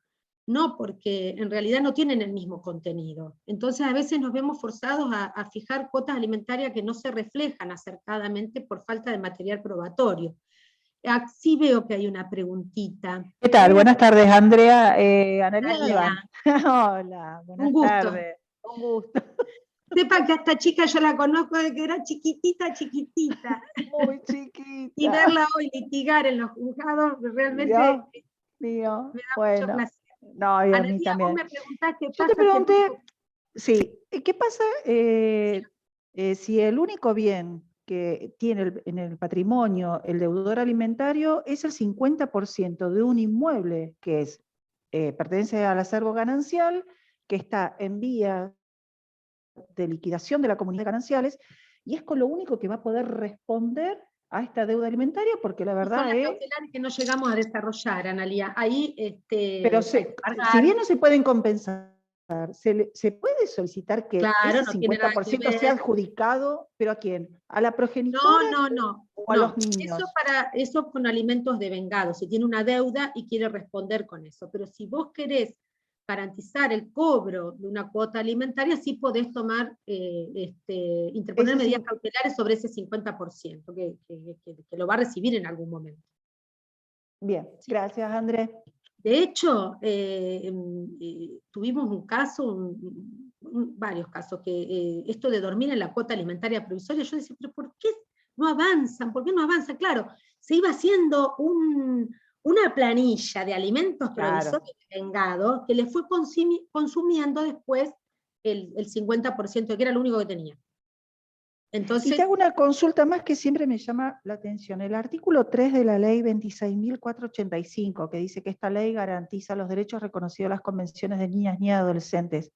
no porque en realidad no tienen el mismo contenido. Entonces a veces nos vemos forzados a fijar cuotas alimentarias que no se reflejan acertadamente por falta de material probatorio. Sí veo que hay una preguntita. ¿Qué tal? Buenas tardes, Andrea. Analia Hola. Galván. Hola, buenas Un gusto. tardes. Un gusto. Sepa que a esta chica yo la conozco desde que era chiquitita, chiquitita. Muy chiquita. Y verla hoy litigar en los juzgados realmente Mío. me da Bueno. mucho placer. No, y a mí Analía, también. vos me preguntás qué Yo pasa. te pregunté, sí, ¿qué pasa si el único bien que tiene en el patrimonio el deudor alimentario es el 50% de un inmueble que pertenece al acervo ganancial, que está en vía de liquidación de la comunidad de gananciales, y es con lo único que va a poder responder a esta deuda alimentaria, porque la verdad son las es... cautelares que no llegamos a desarrollar, Analía. Ahí, Pero si bien no se pueden compensar, se puede solicitar que claro, ese no tiene nada que 50% sea ver. adjudicado, ¿pero a quién? ¿A la progenitora No. o a los niños? Eso con alimentos de vengado, si tiene una deuda y quiere responder con eso. Pero si vos querés garantizar el cobro de una cuota alimentaria, sí podés tomar, interponer medidas cautelares sobre ese 50%, que lo va a recibir en algún momento. Bien, gracias, Andrés. De hecho, tuvimos un caso, varios casos, que esto de dormir en la cuota alimentaria provisoria, yo decía, pero ¿por qué no avanzan? ¿Por qué no avanzan? Claro, se iba haciendo una planilla de alimentos provisorios de vengado que le fue consumiendo después el 50%, que era lo único que tenía. Entonces, y te hago una consulta más que siempre me llama la atención. El artículo 3 de la ley 26.485, que dice que esta ley garantiza los derechos reconocidos en las convenciones de niñas y adolescentes.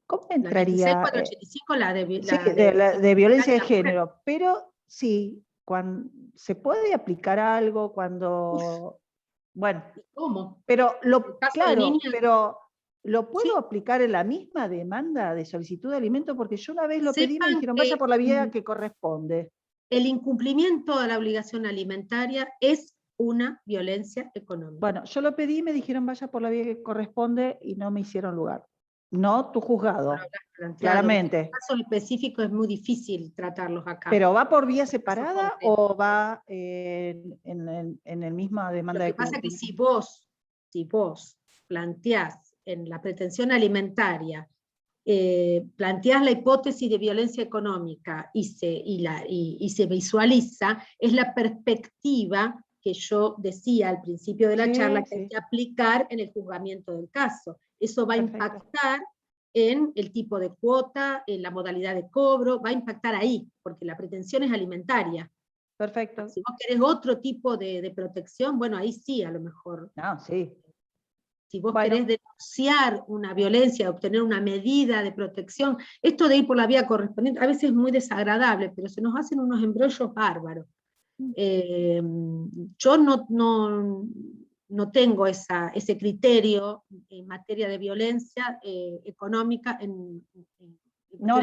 ¿Cómo entraría? La 26.485, de violencia de género, pero sí, cuando se puede aplicar algo cuando... Bueno, ¿cómo? Pero claro, pero ¿lo puedo aplicar en la misma demanda de solicitud de alimento? Porque yo una vez lo pedí y me dijeron, vaya por la vía que corresponde. El incumplimiento de la obligación alimentaria es una violencia económica. Bueno, yo lo pedí y me dijeron, vaya por la vía que corresponde, y no me hicieron lugar. no tu juzgado, Planteado. claramente. En casos específicos es muy difícil tratarlos acá. ¿Pero va por vía separada o va en el misma demanda Lo de que pasa es que currículum? si vos planteás en la pretensión alimentaria, planteás la hipótesis de violencia económica y se visualiza, es la perspectiva que yo decía al principio de la charla que hay que aplicar en el juzgamiento del caso. Eso va a impactar en el tipo de cuota, en la modalidad de cobro, va a impactar ahí, porque la pretensión es alimentaria. Perfecto. Si vos querés otro tipo de protección, bueno, ahí sí, a lo mejor. No, sí. Si vos querés denunciar una violencia, obtener una medida de protección, esto de ir por la vía correspondiente, a veces es muy desagradable, pero se nos hacen unos embrollos bárbaros. Yo no tengo ese criterio en materia de violencia económica. No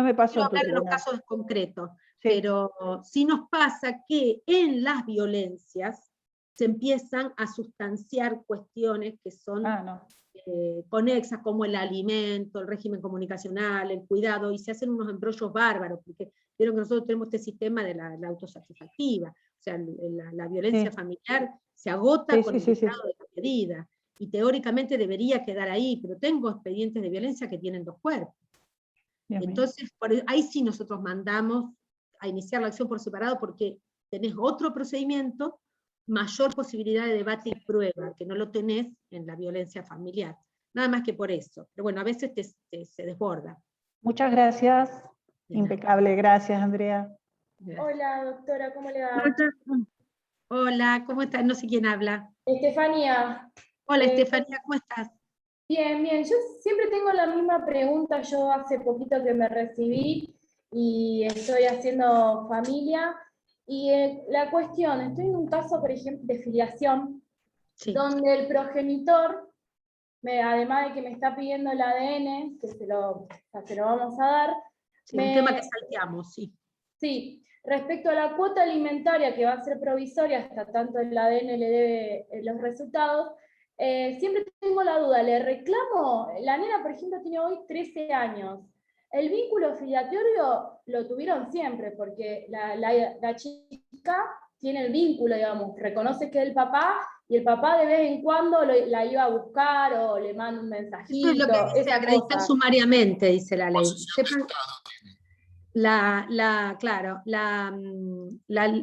me pasó en tu hablar de los tribunal. casos concretos, pero sí nos pasa que en las violencias se empiezan a sustanciar cuestiones que son conexas, como el alimento, el régimen comunicacional, el cuidado, y se hacen unos embrollos bárbaros, porque vieron que nosotros tenemos este sistema de la autosatisfactiva, o sea, la violencia familiar se agota con el dictado de la medida, y teóricamente debería quedar ahí, pero tengo expedientes de violencia que tienen 2 cuerpos. Entonces, ahí sí nosotros mandamos a iniciar la acción por separado, porque tenés otro procedimiento, mayor posibilidad de debate y prueba, que no lo tenés en la violencia familiar. Nada más que por eso. Pero bueno, a veces se desborda. Muchas gracias. Impecable. Gracias, Andrea. Hola, doctora, ¿cómo le va? Hola, ¿cómo estás? No sé quién habla. Estefanía. Hola, Estefanía, ¿cómo estás? Bien, bien. Yo siempre tengo la misma pregunta. Yo hace poquito que me recibí y estoy haciendo familia. Y la cuestión, estoy en un caso, por ejemplo, de filiación, donde el progenitor, además de que me está pidiendo el ADN, que se lo vamos a dar. Un tema que salteamos, Sí, respecto a la cuota alimentaria que va a ser provisoria, hasta tanto el ADN le dé los resultados, siempre tengo la duda, le reclamo, la nena por ejemplo tiene hoy 13 años, el vínculo filiatorio lo tuvieron siempre, porque la chica tiene el vínculo, digamos, reconoce que es el papá, y el papá de vez en cuando la iba a buscar o le manda un mensajito. Eso es lo que dice acreditar sumariamente, dice la ley. Claro,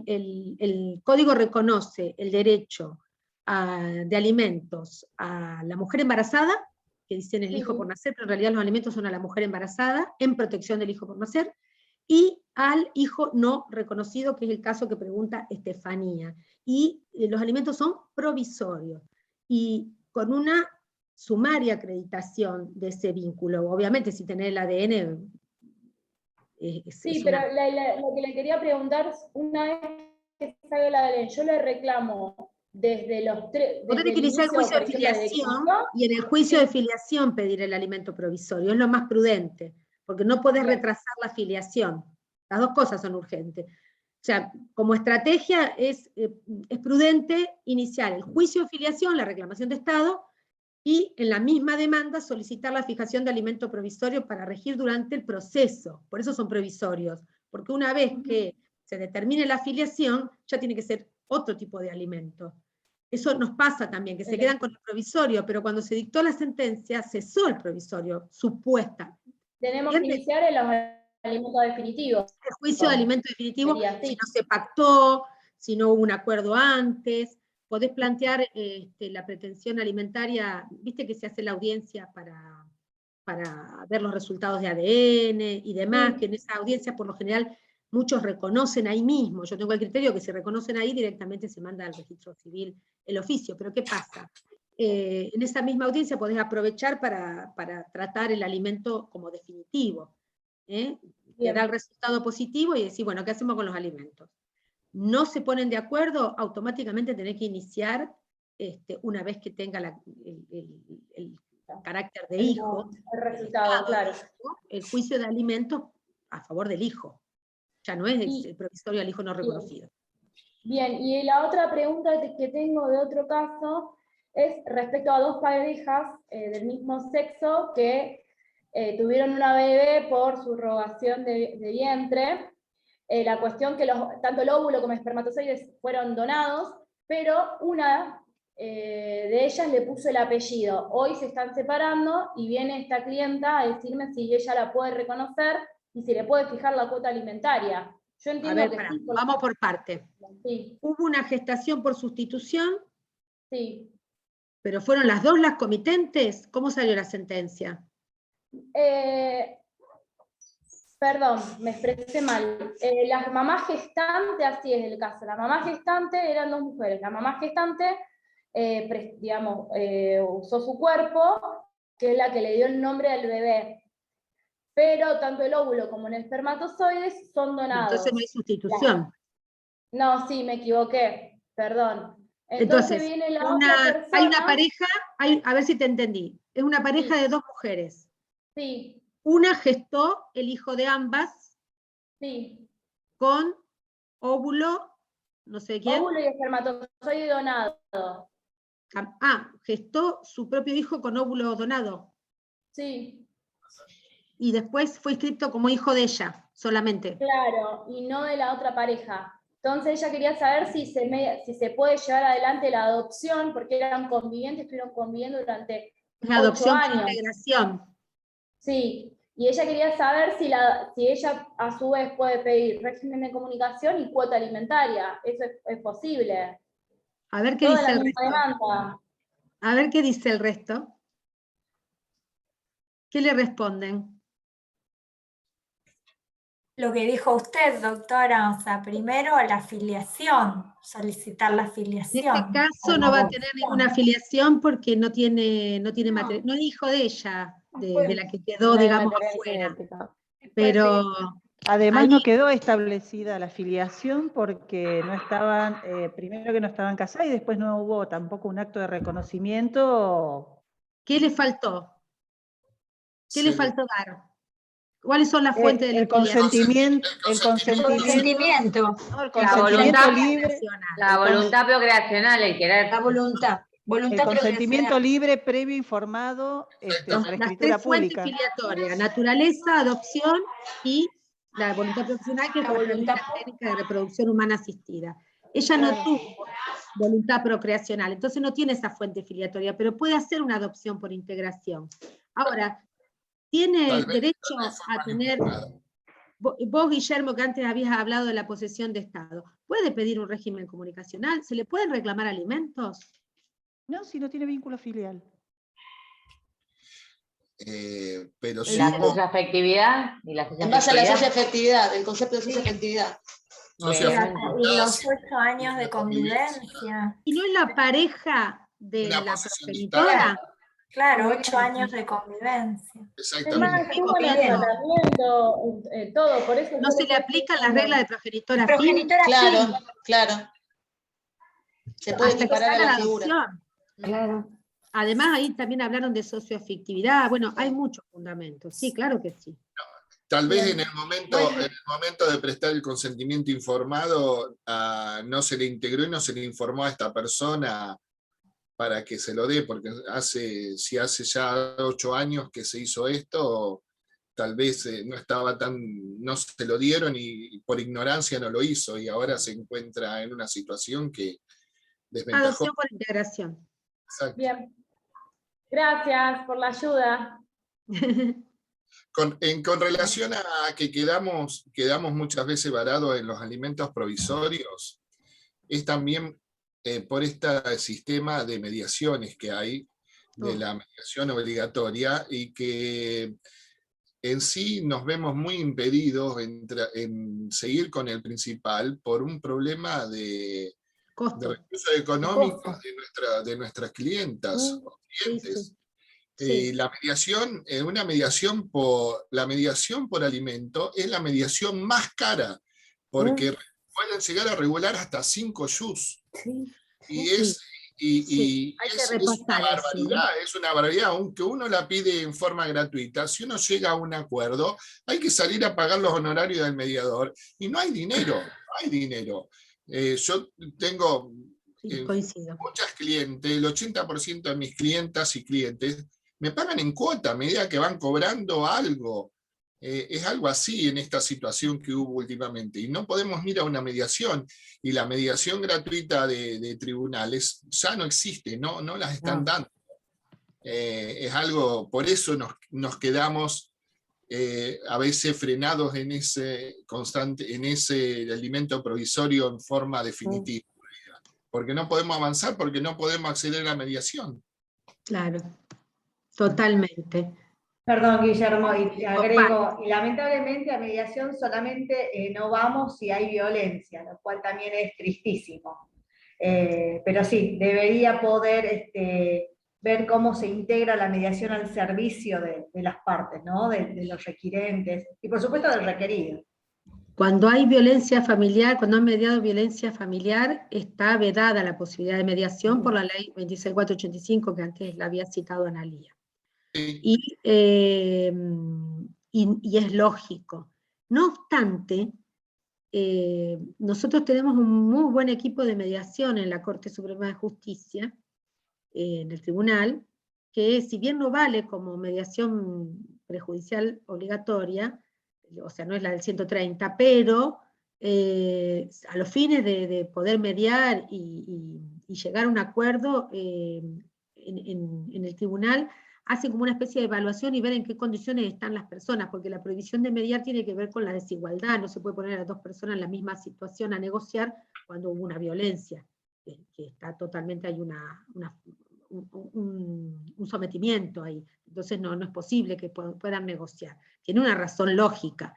el código reconoce el derecho de alimentos a la mujer embarazada, que dicen el hijo por nacer, pero en realidad los alimentos son a la mujer embarazada, en protección del hijo por nacer, y al hijo no reconocido, que es el caso que pregunta Estefanía. Y los alimentos son provisorios, y con una sumaria acreditación de ese vínculo. Obviamente, si tenés el ADN... pero lo que le quería preguntar, una vez que salga el ADN, yo le reclamo desde los 3... Vos tenés que iniciar el juicio de filiación, y en el juicio de filiación pedir el alimento provisorio, es lo más prudente, porque no podés retrasar la filiación. Las dos cosas son urgentes. O sea, como estrategia es prudente iniciar el juicio de filiación, la reclamación de Estado, y en la misma demanda solicitar la fijación de alimento provisorio para regir durante el proceso. Por eso son provisorios, porque una vez que se determine la filiación, ya tiene que ser otro tipo de alimento. Eso nos pasa también, que se quedan con el provisorio, pero cuando se dictó la sentencia, cesó el provisorio, supuesta. Tenemos que iniciar en los alimentos definitivos. El juicio de alimento definitivo, si no se pactó, si no hubo un acuerdo antes. Podés plantear la pretensión alimentaria, viste que se hace la audiencia para ver los resultados de ADN y demás, que en esa audiencia por lo general muchos reconocen ahí mismo. Yo tengo el criterio que si reconocen ahí directamente se manda al registro civil el oficio. Pero ¿qué pasa? En esa misma audiencia podés aprovechar para tratar el alimento como definitivo. Te da el resultado positivo y decir, bueno, ¿qué hacemos con los alimentos? No se ponen de acuerdo, automáticamente tenés que iniciar, una vez que tenga el carácter de hijo, el resultado, claro. El juicio de alimentos a favor del hijo. Ya no es el provisorio al hijo no reconocido. Bien, y la otra pregunta que tengo de otro caso, es respecto a dos parejas del mismo sexo que tuvieron una bebé por subrogación de vientre. La cuestión que tanto el óvulo como el espermatozoides fueron donados, pero una de ellas le puso el apellido. Hoy se están separando y viene esta clienta a decirme si ella la puede reconocer y si le puede fijar la cuota alimentaria. Yo entiendo A ver, que sí. vamos por parte. Sí. Hubo una gestación por sustitución, Sí. pero ¿fueron las dos las comitentes? ¿Cómo salió la sentencia? Perdón, me expresé mal. La mamá gestante, así es el caso. La mamá gestante eran dos mujeres. La mamá gestante, usó su cuerpo, que es la que le dio el nombre al bebé. Pero tanto el óvulo como el espermatozoides son donados. Entonces no hay sustitución. No, sí, me equivoqué. Perdón. Entonces, viene la otra persona. hay una pareja, a ver si te entendí. Es una pareja de dos mujeres. Sí. Una gestó el hijo de ambas. Sí. Con óvulo, no sé quién. Óvulo y espermatozoide donado. Gestó su propio hijo con óvulo donado. Sí. Y después fue inscrito como hijo de ella, solamente. Claro, y no de la otra pareja. Entonces ella quería saber si se puede llevar adelante la adopción, porque eran convivientes, estuvieron conviviendo durante 8 adopción años. por integración. Sí, y ella quería saber si ella a su vez puede pedir régimen de comunicación y cuota alimentaria. Eso es posible. A ver qué Toda dice la el misma resto. demanda. A ver qué dice el resto. ¿Qué le responden? Lo que dijo usted, doctora, o sea, primero la afiliación, solicitar la afiliación. En este caso no va a tener ninguna afiliación porque no tiene material, no es hijo de ella, de la que quedó, digamos, afuera. Pero además ahí, no quedó establecida la filiación porque no estaban, primero que no estaban casados y después no hubo tampoco un acto de reconocimiento. ¿qué le faltó? ¿Qué Sí. le faltó dar? ¿Cuáles son las fuentes de la el consentimiento, el consentimiento, no, el consentimiento libre, La voluntad procreacional, el querer. La voluntad. el consentimiento libre, previo, informado, por las escritura tres fuentes pública. filiatorias: naturaleza, adopción y la voluntad profesional, que es la voluntad técnica de reproducción humana asistida. Ella no tuvo voluntad procreacional, entonces no tiene esa fuente filiatoria, pero puede hacer una adopción por integración. Ahora, tiene derecho a tener, vos, Guillermo, que antes habías hablado de la posesión de Estado, ¿puede pedir un régimen comunicacional? ¿Se le pueden reclamar alimentos? No, si no tiene vínculo filial. Pero sí. La socioafectividad y la En base a la socioafectividad, el concepto de socioafectividad. Y los 8 años de convivencia. ¿Y no es la pareja de Una la posesión progenitora? Claro, 8 años de convivencia. Exactamente. Estuvo en el tratamiento, todo, por eso. ¿No se le aplican las reglas de progenitora? Claro, claro. Se puede Hasta que equiparar a salga la la figura. adopción. Claro. Además, ahí también hablaron de socioafectividad. Bueno, hay muchos fundamentos. Sí, claro que sí. Tal vez en el momento de prestar el consentimiento informado, no se le integró y no se le informó a esta persona para que se lo dé, porque si hace ya 8 años que se hizo esto, tal vez no se lo dieron y por ignorancia no lo hizo, y ahora se encuentra en una situación que desventajó. Adopción por integración. Exacto. Bien. Gracias por la ayuda. Con relación a que quedamos muchas veces varados en los alimentos provisorios, es también por este sistema de mediaciones que hay, de la mediación obligatoria, y que en sí nos vemos muy impedidos en seguir con el principal por un problema de recursos económicos de nuestras clientas o clientes. La mediación, la mediación por alimento es la mediación más cara, porque pueden llegar a regular hasta 5 yus. Y es una barbaridad, es una barbaridad, aunque uno la pide en forma gratuita. Si uno llega a un acuerdo, hay que salir a pagar los honorarios del mediador, y no hay dinero, Yo tengo Sí, coincido. Muchas clientes, el 80% de mis clientas y clientes, me pagan en cuota a medida que van cobrando algo. Es algo así en esta situación que hubo últimamente. Y no podemos ir a una mediación. Y la mediación gratuita de tribunales ya no existe, no las están dando. Es algo, por eso nos quedamos a veces frenados en ese alimento provisorio en forma definitiva. Porque no podemos avanzar, porque no podemos acceder a la mediación. Claro, totalmente. Perdón, Guillermo, y te agrego, y lamentablemente a mediación solamente no vamos si hay violencia, lo cual también es tristísimo. Pero sí, debería poder ver cómo se integra la mediación al servicio de las partes, ¿no? De los requirentes, y por supuesto del requerido. Cuando hay violencia familiar, cuando han mediado violencia familiar, está vedada la posibilidad de mediación por la ley 26485, que antes la había citado Analía. Y es lógico. No obstante, nosotros tenemos un muy buen equipo de mediación en la Corte Suprema de Justicia, en el tribunal, que si bien no vale como mediación prejudicial obligatoria, o sea, no es la del 130, pero a los fines de poder mediar y llegar a un acuerdo en el tribunal, hacen como una especie de evaluación y ver en qué condiciones están las personas, porque la prohibición de mediar tiene que ver con la desigualdad, no se puede poner a dos personas en la misma situación a negociar cuando hubo una violencia, que está totalmente, hay un sometimiento ahí, entonces no es posible que puedan negociar. Tiene una razón lógica,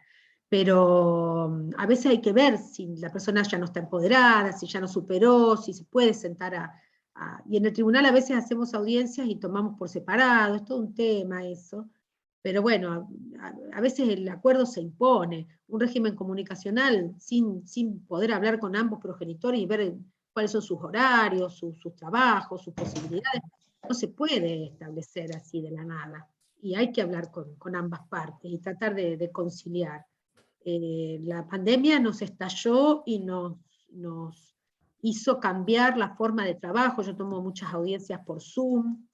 pero a veces hay que ver si la persona ya no está empoderada, si ya no superó, si se puede sentar y en el tribunal a veces hacemos audiencias y tomamos por separado, es todo un tema eso, pero bueno, a veces el acuerdo se impone, un régimen comunicacional sin poder hablar con ambos progenitores y ver cuáles son sus horarios, sus trabajos, sus posibilidades, no se puede establecer así de la nada, y hay que hablar con ambas partes y tratar de conciliar. La pandemia nos estalló y nos hizo cambiar la forma de trabajo. Yo tomo muchas audiencias por Zoom,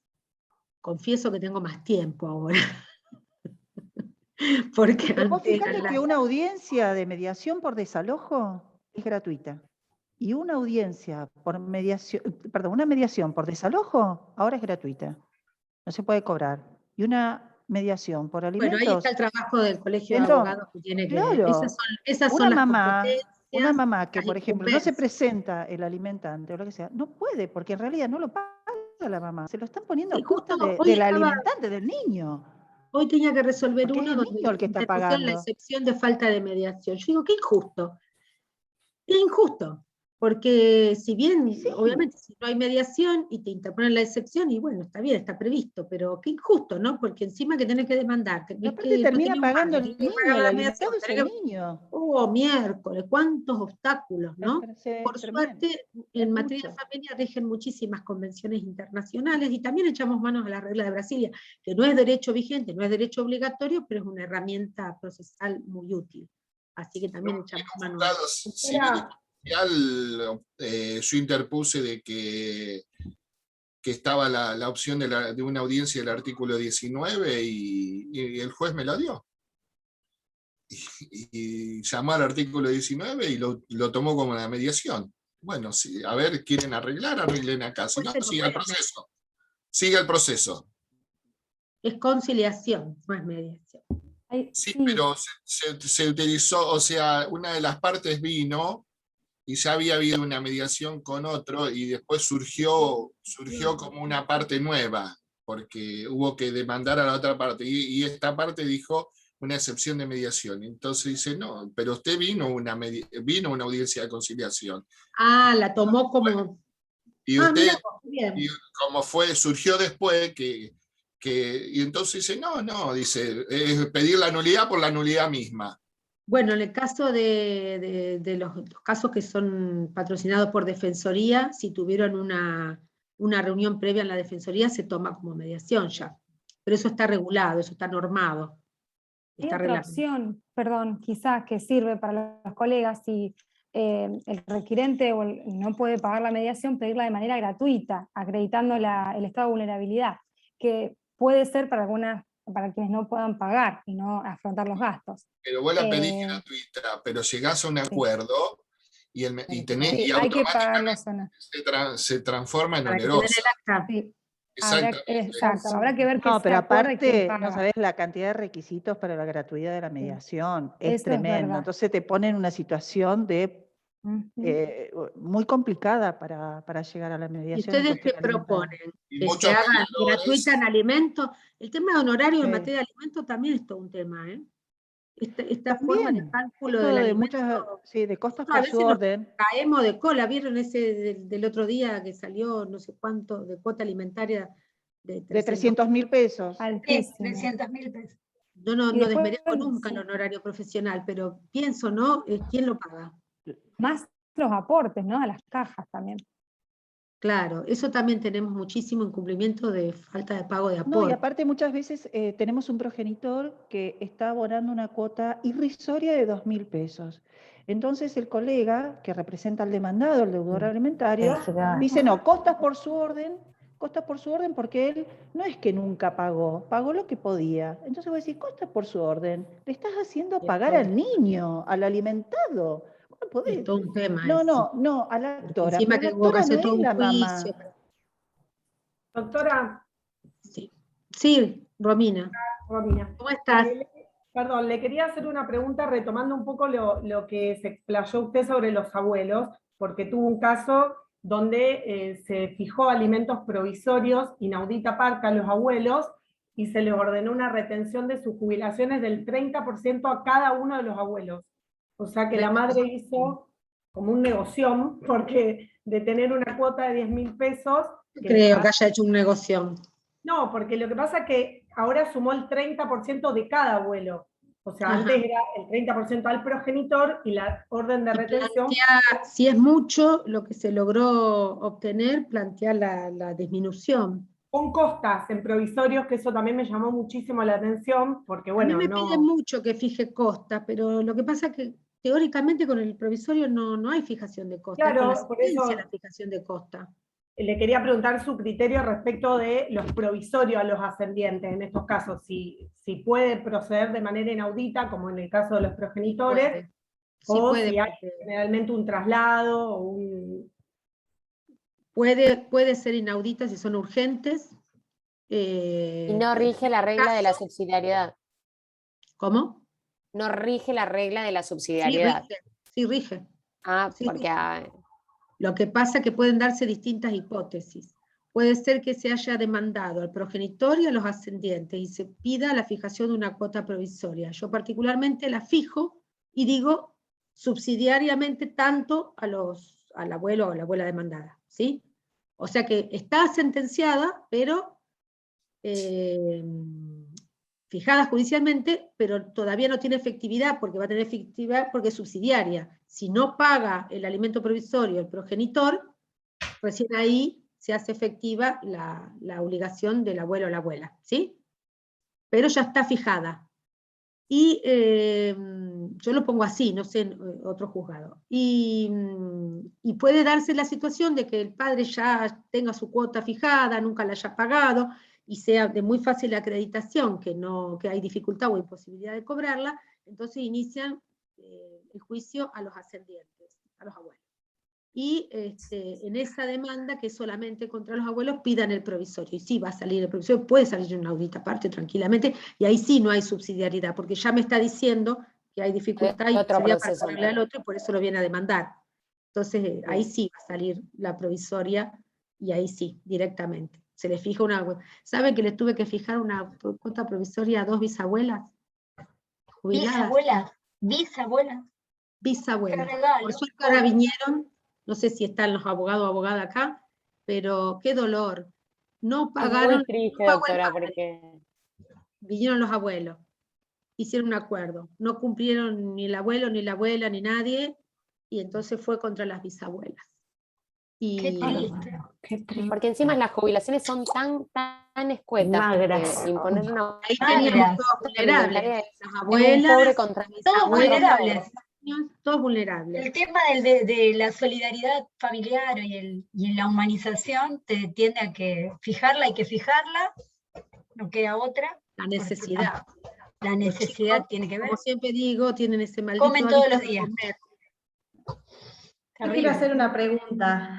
confieso que tengo más tiempo ahora. Porque Pero vos fíjate que una audiencia de mediación por desalojo es gratuita. Y una audiencia por mediación, perdón, una mediación por desalojo ahora es gratuita. No se puede cobrar. Y una mediación por alimentos. Bueno, ahí está el trabajo del colegio de abogados que tiene que ver. Esas son las competencias. Una mamá que, por ejemplo, no se presenta el alimentante o lo que sea, no puede, porque en realidad no lo paga la mamá. Se lo están poniendo a costa del alimentante, del niño. Hoy tenía que resolver porque uno donde el que está pagando la excepción de falta de mediación. Yo digo, qué injusto. Es injusto. Porque si bien, sí, obviamente, si no hay mediación y te interponen la excepción, y bueno, está bien, está previsto, pero qué injusto, ¿no? Porque encima que tenés que demandar, y aparte termina pagando el niño, el alimentado es el niño. Oh, miércoles, cuántos obstáculos, ¿no? Por suerte, en materia de familia rigen muchísimas convenciones internacionales, y también echamos manos a la regla de Brasilia, que no es derecho vigente, no es derecho obligatorio, pero es una herramienta procesal muy útil. Así que también echamos manos. Yo interpuse de que estaba la opción de una audiencia del artículo 19 y el juez me la dio. Y llamó al artículo 19 y lo tomó como una mediación. Bueno, sí, a ver, quieren arreglar, arreglen acá. Si no, siga el proceso. Siga el proceso. Es conciliación, no es mediación. Sí, pero se utilizó, o sea, una de las partes vino y ya había habido una mediación con otro y después surgió como una parte nueva, porque hubo que demandar a la otra parte, y esta parte dijo una excepción de mediación. Entonces dice, no, pero usted vino una audiencia de conciliación. Ah, la tomó como... Y usted, y como surgió después y entonces dice, no, dice, es pedir la nulidad por la nulidad misma. Bueno, en el caso de los casos que son patrocinados por Defensoría, si tuvieron una reunión previa en la Defensoría, se toma como mediación ya. Pero eso está regulado, eso está normado. Hay otra opción, perdón, quizás que sirve para los colegas, si el requirente no puede pagar la mediación, pedirla de manera gratuita, acreditando el estado de vulnerabilidad, que puede ser para quienes no puedan pagar y no afrontar los gastos. Pero vos la pedís gratuita, pero llegás a un acuerdo y hay que pagarlo se transforma en Para que onerosa. tener el acta. Sí. Exactamente. Habrá que ver qué No, se pero acuerda y quién aparte, paga. no sabés la cantidad de requisitos para la gratuidad de la mediación. Es Eso es tremendo. verdad. Entonces te pone en una situación muy complicada para llegar a la ¿Y mediación. en ustedes qué cuestión alimentaria. proponen? Y ¿Que se muchos haga mediadores- gratuita en alimentos? El tema de honorario en Sí. materia de alimentos también es todo un tema, ¿eh? Esta forma de También, cálculo esto del de alimento, de costas a por veces su nos orden. caemos de cola. ¿Vieron ese del otro día que salió no sé cuánto de cuota alimentaria de De 300.000 pesos. Altísimo. 300.000 pesos. Yo no Y después, desmerezco nunca el honorario profesional, pero pienso, ¿no? ¿Quién lo paga? Más los aportes, ¿no? A las cajas también. Claro, eso también tenemos muchísimo incumplimiento de falta de pago de No, y aporte. aparte muchas veces tenemos un progenitor que está abonando una cuota irrisoria de 2.000 pesos. Entonces el colega que representa al demandado, el deudor alimentario, dice, no, costas por su orden porque él no es que nunca pagó lo que podía. Entonces voy a decir, costas por su orden, le estás haciendo pagar al niño, al alimentado. Bueno, podés- Es todo un tema. No, a la actora, Encima pero que la hubo que actora hacer no todo es un la mamá. juicio. Doctora, Sí, Romina. Romina. ¿Cómo estás? Perdón, le quería hacer una pregunta retomando un poco lo que se explayó usted sobre los abuelos, porque tuvo un caso donde se fijó alimentos provisorios, inaudita parte a los abuelos, y se les ordenó una retención de sus jubilaciones del 30% a cada uno de los abuelos. O sea que la madre hizo como un negoción, porque de tener una cuota de 10.000 pesos... Creo que haya hecho un negocio. No, porque lo que pasa es que ahora sumó el 30% de cada abuelo. O sea, Ajá. antes era el 30% al progenitor y la orden de retención... Si es mucho lo que se logró obtener, plantear la disminución. Con costas en provisorios, que eso también me llamó muchísimo la atención, porque bueno, a mí me piden mucho que fije costas, pero lo que pasa es que teóricamente con el provisorio no hay fijación de costas. Claro, es con por la eso- sentencia la fijación de costas. Le quería preguntar su criterio respecto de los provisorios a los ascendientes, en estos casos, si puede proceder de manera inaudita, como en el caso de los progenitores, Sí o puede, si hay porque generalmente un traslado o un... puede ser inaudita si son urgentes. Y no rige la regla de la subsidiariedad. ¿Cómo? No rige la regla de la subsidiariedad. Sí rige. Ah, Sí, porque... Lo que pasa es que pueden darse distintas hipótesis. Puede ser que se haya demandado al progenitor y a los ascendientes y se pida la fijación de una cuota provisoria. Yo particularmente la fijo y digo subsidiariamente tanto al abuelo o a la abuela demandada, ¿sí? O sea que está sentenciada, pero fijada judicialmente, pero todavía no tiene efectividad, porque va a tener efectividad porque es subsidiaria. Si no paga el alimento provisorio el progenitor, recién ahí se hace efectiva la obligación del abuelo o la abuela, ¿sí? Pero ya está fijada. Y yo lo pongo así, no sé en otro juzgado. Y puede darse la situación de que el padre ya tenga su cuota fijada, nunca la haya pagado, y sea de muy fácil acreditación, que hay dificultad o imposibilidad de cobrarla, entonces inician el juicio a los ascendientes, a los abuelos. Y en esa demanda, que solamente contra los abuelos, pidan el provisorio. Y sí, va a salir el provisorio, puede salir una audita aparte tranquilamente, y ahí sí no hay subsidiariedad, porque ya me está diciendo que hay dificultad y sería para pagarle al otro, y por eso lo viene a demandar. Entonces, ahí sí va a salir la provisoria, y ahí sí, directamente. Se le fija una... ¿Saben que le tuve que fijar una cuota provisoria a 2 bisabuelas? Jubiladas. Bisabuelas. Bisabuelas. Qué regalo. Por suerte ahora vinieron, no sé si están los abogados o abogadas acá, pero qué dolor. No pagaron... Muy triste, no doctora, porque... Vinieron los abuelos, hicieron un acuerdo, no cumplieron ni el abuelo, ni la abuela, ni nadie, y entonces fue contra las bisabuelas. Y... Qué triste. Porque encima las jubilaciones son tan escuetas. Magras. Imponer una... Ahí teníamos todos vulnerables. Las Un abuelas, pobre contra mis Todos abuelos. vulnerables. todos vulnerables. El tema de la solidaridad familiar y la humanización te tiende a que hay que fijarla, no queda otra. La necesidad. La necesidad tiene que ver. Como siempre digo, tienen ese maldito Comen todos hábito los de días. comer. Yo quiero hacer una pregunta.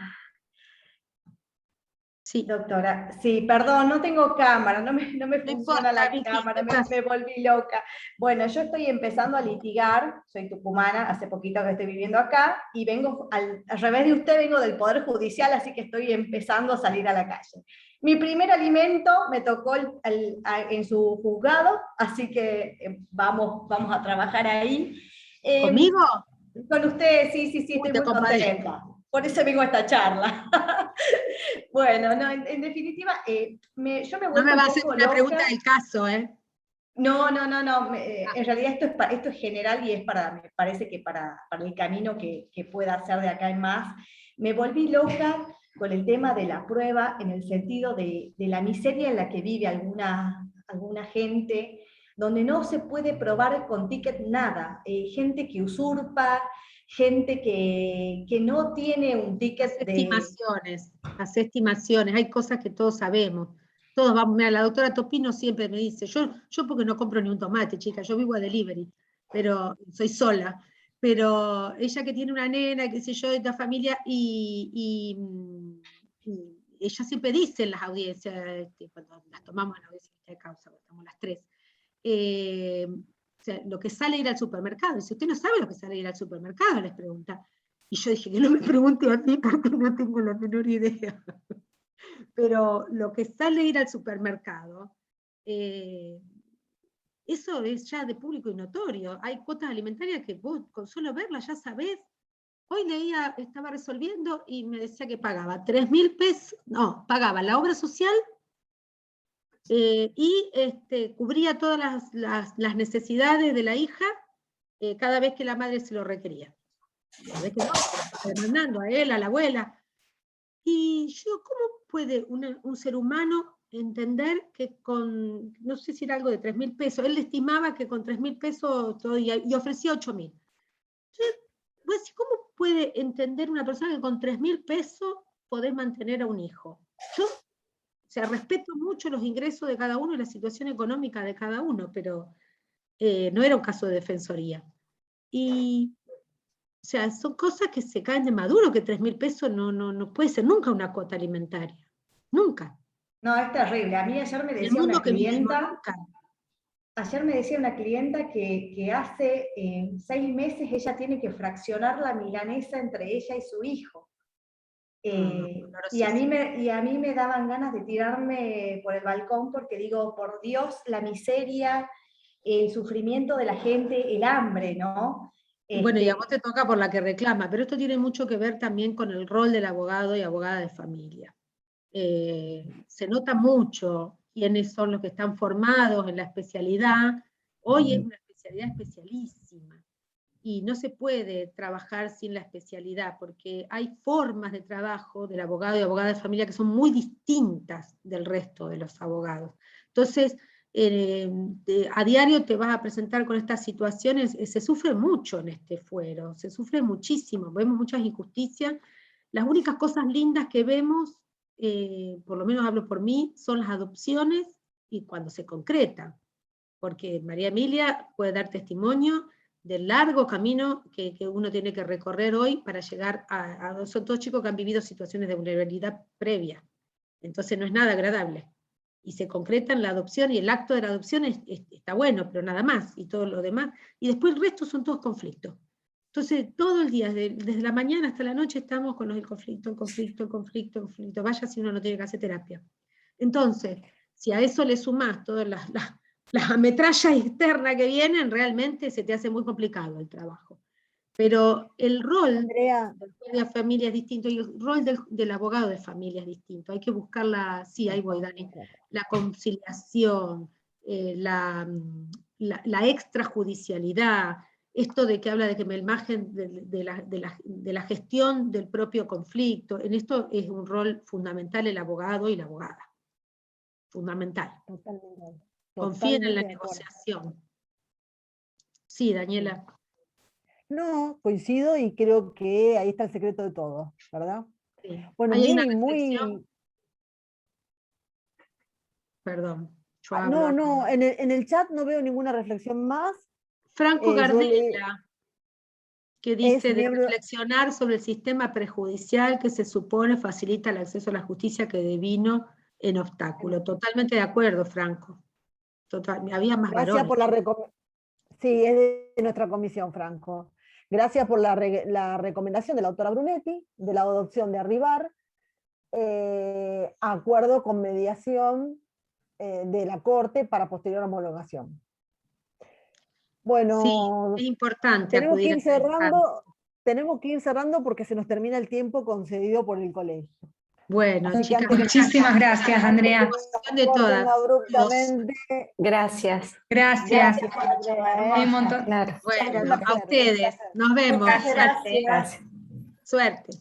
Sí. Doctora, sí, perdón, no tengo cámara, no me funciona la cámara, me volví loca. Bueno, yo estoy empezando a litigar, soy tucumana, hace poquito que estoy viviendo acá, y vengo, al revés de usted, vengo del Poder Judicial, así que estoy empezando a salir a la calle. Mi primer alimento me tocó en su juzgado, así que vamos a trabajar ahí. ¿Conmigo? Con usted, sí, estoy muy contenta. Por eso vengo a esta charla. Bueno, no, en definitiva, yo me vuelvo no me va a hacer una pregunta del caso, ¿eh? No, en realidad esto es general y es me parece que para el camino que pueda hacer de acá en más. Me volví loca con el tema de la prueba, en el sentido de la miseria en la que vive alguna gente, donde no se puede probar con ticket nada, gente que usurpa, gente que no tiene un ticket Hace estimaciones, hay cosas que todos sabemos. Todos vamos, mira, la doctora Topino siempre me dice, yo porque no compro ni un tomate, chica, yo vivo a delivery, pero soy sola, pero ella que tiene una nena, qué sé yo, de esta familia, y ella siempre dice en las audiencias, cuando las tomamos en la audiencia de causa, cuando estamos las tres, o sea, lo que sale ir al supermercado. Si usted no sabe lo que sale ir al supermercado, les pregunta. Y yo dije que no me pregunte a mí porque no tengo la menor idea. Pero lo que sale ir al supermercado, eso es ya de público y notorio. Hay cuotas alimentarias que vos con solo verlas ya sabés. Hoy leía, estaba resolviendo y me decía que pagaba 3.000 pesos, no, pagaba la obra social y cubría todas las necesidades de la hija cada vez que la madre se lo requería. La vez que no, demandando a él, a la abuela. Y yo, ¿cómo puede un ser humano entender que con, no sé si era algo de 3.000 pesos, él estimaba que con 3.000 pesos y ofrecía 8.000? ¿Cómo puede entender una persona que con 3.000 pesos podés mantener a un hijo? Yo, o sea, respeto mucho los ingresos de cada uno y la situación económica de cada uno, pero no era un caso de defensoría. Y, o sea, son cosas que se caen de maduro, que 3.000 pesos no puede ser nunca una cuota alimentaria. Nunca. No, es terrible. A mí ayer me decía una clienta, que hace 6 meses ella tiene que fraccionar la milanesa entre ella y su hijo. Y a mí me daban ganas de tirarme por el balcón porque digo, por Dios, la miseria, el sufrimiento de la gente, el hambre, ¿no? Bueno, y a vos te toca por la que reclama, pero esto tiene mucho que ver también con el rol del abogado y abogada de familia. Se nota mucho quiénes son los que están formados en la especialidad. Hoy es una especialidad especialísima y no se puede trabajar sin la especialidad porque hay formas de trabajo del abogado y abogada de familia que son muy distintas del resto de los abogados. Entonces, a diario te vas a presentar con estas situaciones, se sufre mucho en este fuero, se sufre muchísimo, vemos muchas injusticias. Las únicas cosas lindas que vemos, por lo menos hablo por mí, son las adopciones y cuando se concretan, porque María Emilia puede dar testimonio del largo camino que uno tiene que recorrer hoy para llegar son todos chicos que han vivido situaciones de vulnerabilidad previa, entonces no es nada agradable. Y se concreta en la adopción, y el acto de la adopción está bueno, pero nada más, y todo lo demás, y después el resto son todos conflictos. Entonces, todo el día, desde la mañana hasta la noche, estamos con el conflicto, vaya si uno no tiene que hacer terapia. Entonces, si a eso le sumás todas las ametrallas externas que vienen, realmente se te hace muy complicado el trabajo. Pero el rol de la familia es distinto, y el rol del abogado de familia es distinto. Hay que buscar ahí voy, Dani, la conciliación, la extrajudicialidad, esto de que habla de que el margen de la gestión del propio conflicto, en esto es un rol fundamental el abogado y la abogada. Fundamental. Confíen en la negociación. Sí, Daniela. No, coincido y creo que ahí está el secreto de todo, ¿verdad? Sí. Bueno, Hay una Mimi, reflexión. Perdón. yo No, hablo. no, en el chat no veo ninguna reflexión más. Franco yo Gardela, que dice de miembro- reflexionar sobre el sistema prejudicial que se supone facilita el acceso a la justicia que devino en obstáculo. Totalmente de acuerdo, Franco. Había más Gracias varones. por la recomendación. Sí, es de nuestra comisión, Franco. Gracias por la recomendación de la autora Brunetti, de la adopción de Arribar, acuerdo con mediación de la Corte para posterior homologación. Bueno, Sí, es importante tenemos que acudir a ir esta instancia. tenemos que ir cerrando porque se nos termina el tiempo concedido por el colegio. Bueno, Así que chicas, antes de- Muchísimas gracias, Andrea. de corten todas. abruptamente. Gracias. Gracias. Andrea, Hay un montón. Claro. Bueno, Un placer, a ustedes. Nos vemos. Muchas gracias. Suerte.